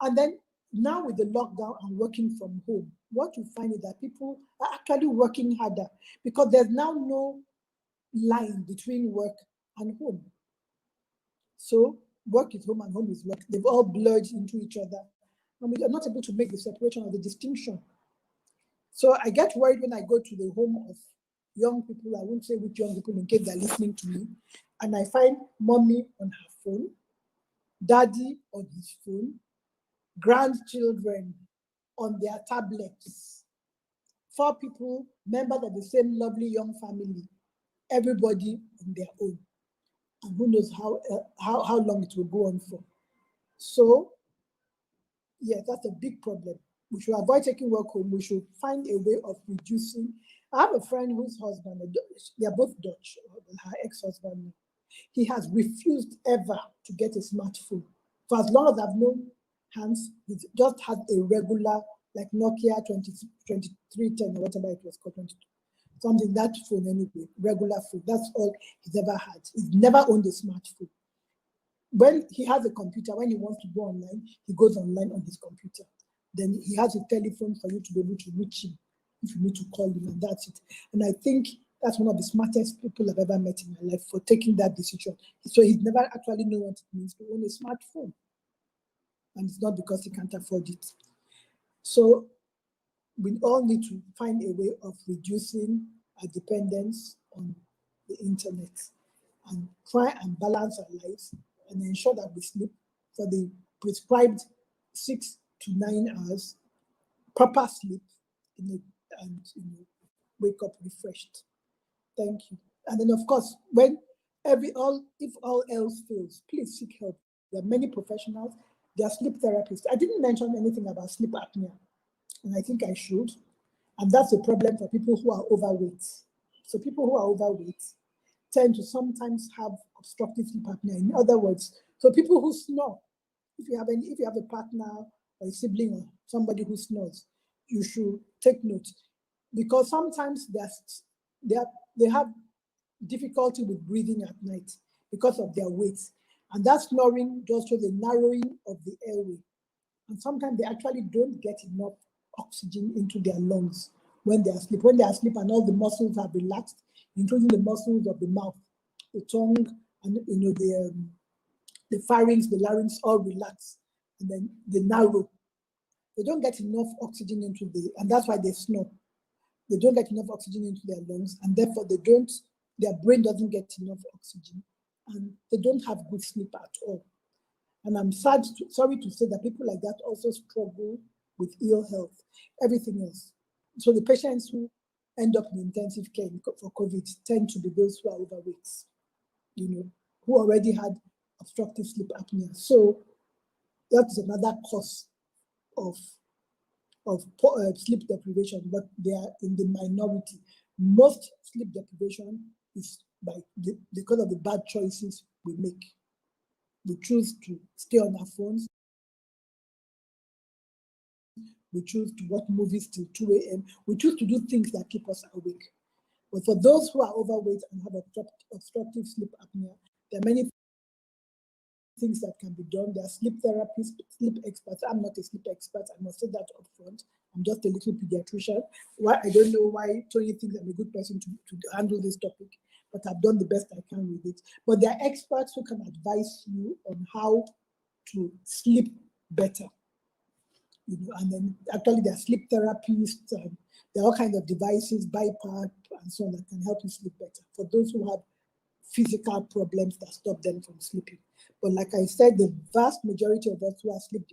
And then now with the lockdown and working from home, what you find is that people are actually working harder because there's now no line between work and home. So work is home and home is work. They've all blurred into each other. And we are not able to make the separation or the distinction. So I get worried when I go to the home of young people. I won't say which young people in case they're listening to me. And I find mommy on her phone, daddy on his phone, grandchildren on their tablets, 4 people, members of the same lovely young family, everybody on their own. And who knows how long it will go on for. So, yeah, that's a big problem. We should avoid taking work home. We should find a way of reducing. I have a friend whose husband, they are both Dutch, her ex-husband, he has refused ever to get a smartphone. For as long as I've known Hans, he just had a regular, like Nokia 2310 or whatever it was called, something, that phone anyway, regular phone. That's all he's ever had. He's never owned a smartphone. When he has a computer, when he wants to go online, he goes online on his computer. Then he has a telephone for you to be able to reach him if you need to call him, and that's it. And I think that's one of the smartest people I've ever met in my life for taking that decision. So he's never actually known what it means to own a smartphone. And it's not because he can't afford it. So we all need to find a way of reducing our dependence on the internet and try and balance our lives and ensure that we sleep for the prescribed 6 to 9 hours, proper sleep, and wake up refreshed. Thank you. And then, of course, if all else fails, please seek help. There are many professionals. There are sleep therapists. I didn't mention anything about sleep apnea, and I think I should. And that's a problem for people who are overweight. So people who are overweight tend to sometimes have obstructive sleep apnea. In other words, so people who snore, if you have a partner or a sibling or somebody who snores, you should take note, because sometimes they have difficulty with breathing at night because of their weight. And that snoring just shows a narrowing of the airway. And sometimes they actually don't get enough oxygen into their lungs when they are asleep. When they are asleep and all the muscles have relaxed, including the muscles of the mouth, the tongue, and the pharynx, the larynx, all relax, and then they narrow. They don't get enough oxygen and that's why they snore. They don't get enough oxygen into their lungs, and therefore their brain doesn't get enough oxygen, and they don't have good sleep at all. And I'm sorry to say that people like that also struggle with ill health, everything else. So the patients who end up in intensive care for COVID tend to be those who are overweight, who already had obstructive sleep apnea. So that's another cause of sleep deprivation, but they are in the minority. Most sleep deprivation is because of the bad choices we make. We choose to stay on our phones. We choose to watch movies till 2 a.m. We choose to do things that keep us awake. But for those who are overweight and have obstructive sleep apnea, there are many things that can be done. There are sleep therapists, sleep experts. I'm not a sleep expert. I must say that up front. I'm just a little pediatrician. I don't know why Tony thinks I'm a good person to handle this topic, but I've done the best I can with it. But there are experts who can advise you on how to sleep better. And then actually there are sleep therapists and There are all kinds of devices, BiPAP, and so on that can help you sleep better for those who have physical problems that stop them from sleeping. But like I said, the vast majority of us who are sleep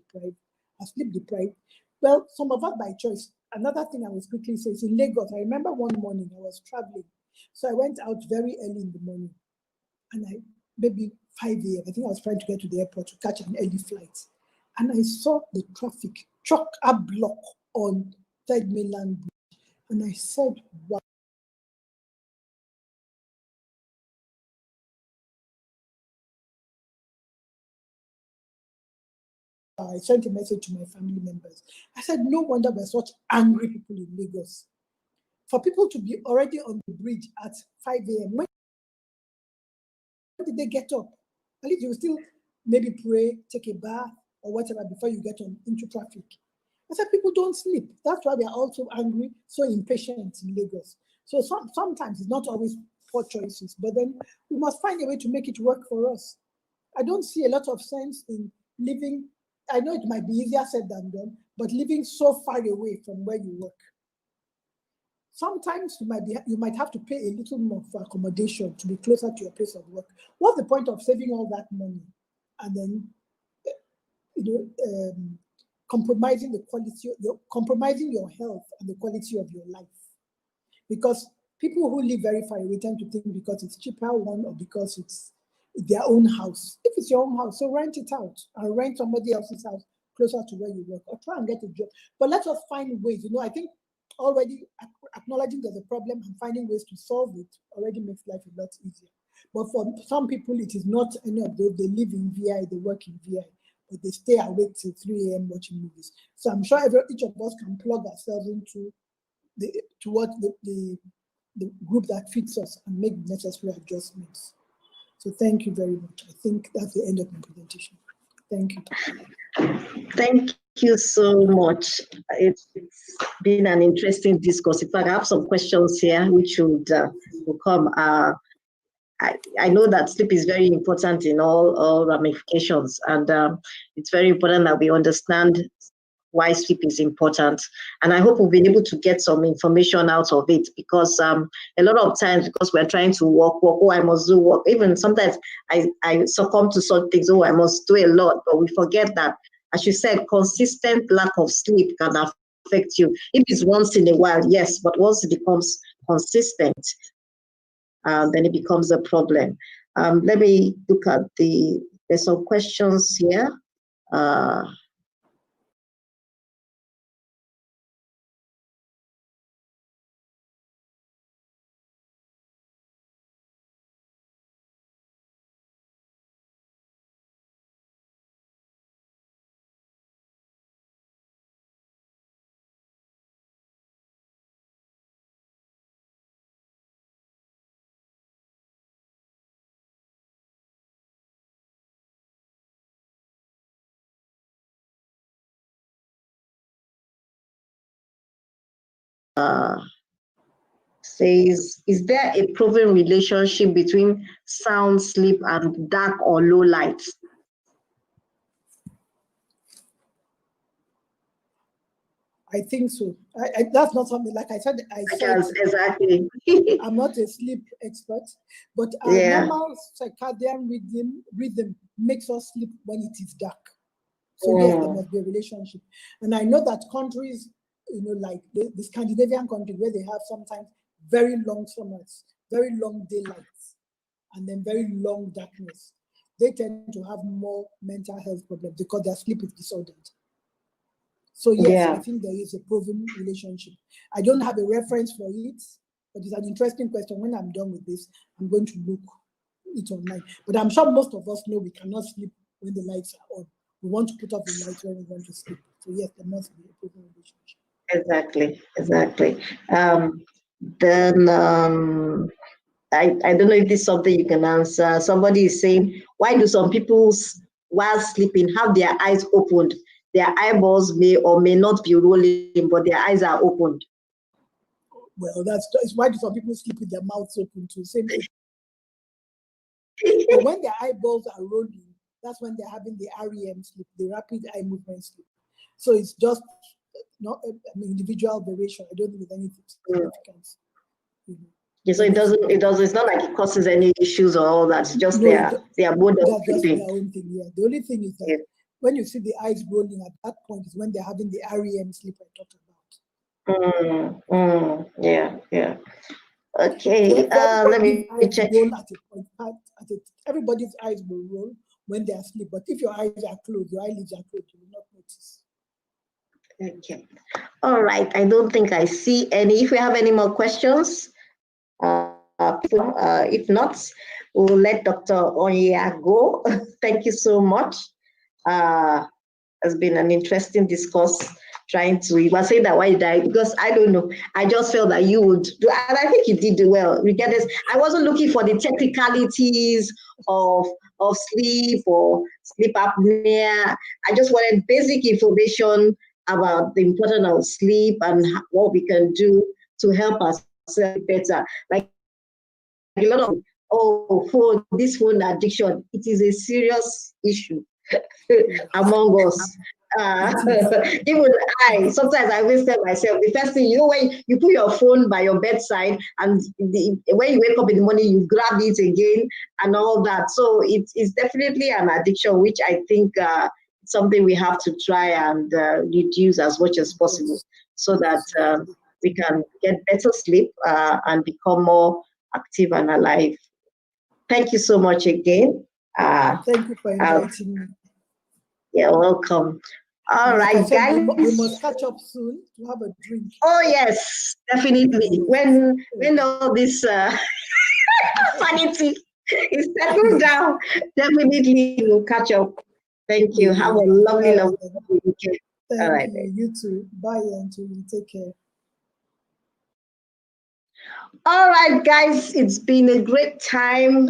deprived. Well, some of us by choice. Another thing I was quickly saying is in Lagos, I remember one morning I was traveling. So I went out very early in the morning and maybe 5 a.m. I think I was trying to get to the airport to catch an early flight. And I saw the traffic chock-a block on Third Mainland Bridge. And I said, wow. I sent a message to my family members. I said, no wonder we're such angry people in Lagos. For people to be already on the bridge at 5 a.m., when did they get up? At least you will still maybe pray, take a bath, or whatever before you get into traffic. I said, people don't sleep. That's why we are also angry, so impatient in Lagos. So sometimes it's not always poor choices, but then we must find a way to make it work for us. I don't see a lot of sense in living. I know it might be easier said than done, but living so far away from where you work. Sometimes you might have to pay a little more for accommodation to be closer to your place of work. What's the point of saving all that money and then compromising compromising your health and the quality of your life? Because people who live very far away tend to think because it's cheaper, one, or because it's their own house. If it's your own house, so rent it out and rent somebody else's house closer to where you work, or try and get a job. But let us find ways. I think already acknowledging there's a problem and finding ways to solve it already makes life a lot easier. But for some people, it is not any of those. They live in VI, they work in VI, but they stay awake till 3 a.m. watching movies. So I'm sure each of us can plug ourselves into the group that fits us and make necessary adjustments. So thank you very much. I think that's the end of my presentation. Thank you. Thank you so much. It's been an interesting discourse. In fact, I have some questions here which will come. I know that sleep is very important in all ramifications, and it's very important that we understand why sleep is important. And I hope we've been able to get some information out of it, because a lot of times, because we're trying to work, oh, I must do work. Even sometimes I succumb to some things, oh, I must do a lot, but we forget that, as you said, consistent lack of sleep can affect you. If it's once in a while, yes, but once it becomes consistent, then it becomes a problem. Let me look at there's some questions here. Says, is there a proven relationship between sound sleep and dark or low light? I think so. That's not something, like I said, Yes, exactly. I'm not a sleep expert, but our normal circadian rhythm makes us sleep when it is dark. So yes, there must be a relationship. And I know that countries, like the Scandinavian countries, where they have sometimes very long summers, very long daylights, and then very long darkness, they tend to have more mental health problems because their sleep is disordered. So yes, I think there is a proven relationship. I don't have a reference for it, but it's an interesting question. When I'm done with this, I'm going to look it online. But I'm sure most of us know we cannot sleep when the lights are on. We want to put off the lights when we want to sleep. So yes, there must be a proven relationship. Exactly. Then I don't know if this is something you can answer. Somebody is saying, why do some people, while sleeping, have their eyes opened? Their eyeballs may or may not be rolling, but their eyes are opened. Well, that's why do some people sleep with their mouths open too? Same thing. But when their eyeballs are rolling, that's when they're having the REM sleep, the rapid eye movement sleep. So it's just not individual variation. I don't think there's anything significant. Yeah, so it's not like it causes any issues or all that. It's just their mode of that's just sleeping. their own thing. Yeah. The only thing is that when you see the eyes rolling at that point is when they're having the REM sleep I talked about. Yeah. Okay. Let me check. Roll at a point. Everybody's eyes will roll when they are asleep, but if your eyes are closed, your eyelids are closed, you will not notice. Okay. All right. I don't think I see any. If we have any more questions, if not, we'll let Dr. Onya go. Thank you so much. It's been an interesting discourse. You were saying that why you died, because I don't know. I just felt that you would do, and I think you did well. Regardless, I wasn't looking for the technicalities of sleep or sleep apnea. I just wanted basic information about the importance of sleep and what we can do to help ourselves better. Like a lot of this phone addiction, it is a serious issue among us. Even sometimes I always tell myself, the first thing, when you put your phone by your bedside and when you wake up in the morning, you grab it again and all that. So it's definitely an addiction, which I think something we have to try and reduce as much as possible so that we can get better sleep and become more active and alive. Thank you so much again. Thank you for inviting me. You're welcome. All right, guys. We must catch up soon to have a drink. Oh yes, definitely. When all this sanity is settled down, definitely we'll catch up. Thank you. Have a lovely weekend. Thank you. You too. Bye, Auntie. Take care. All right, guys, it's been a great time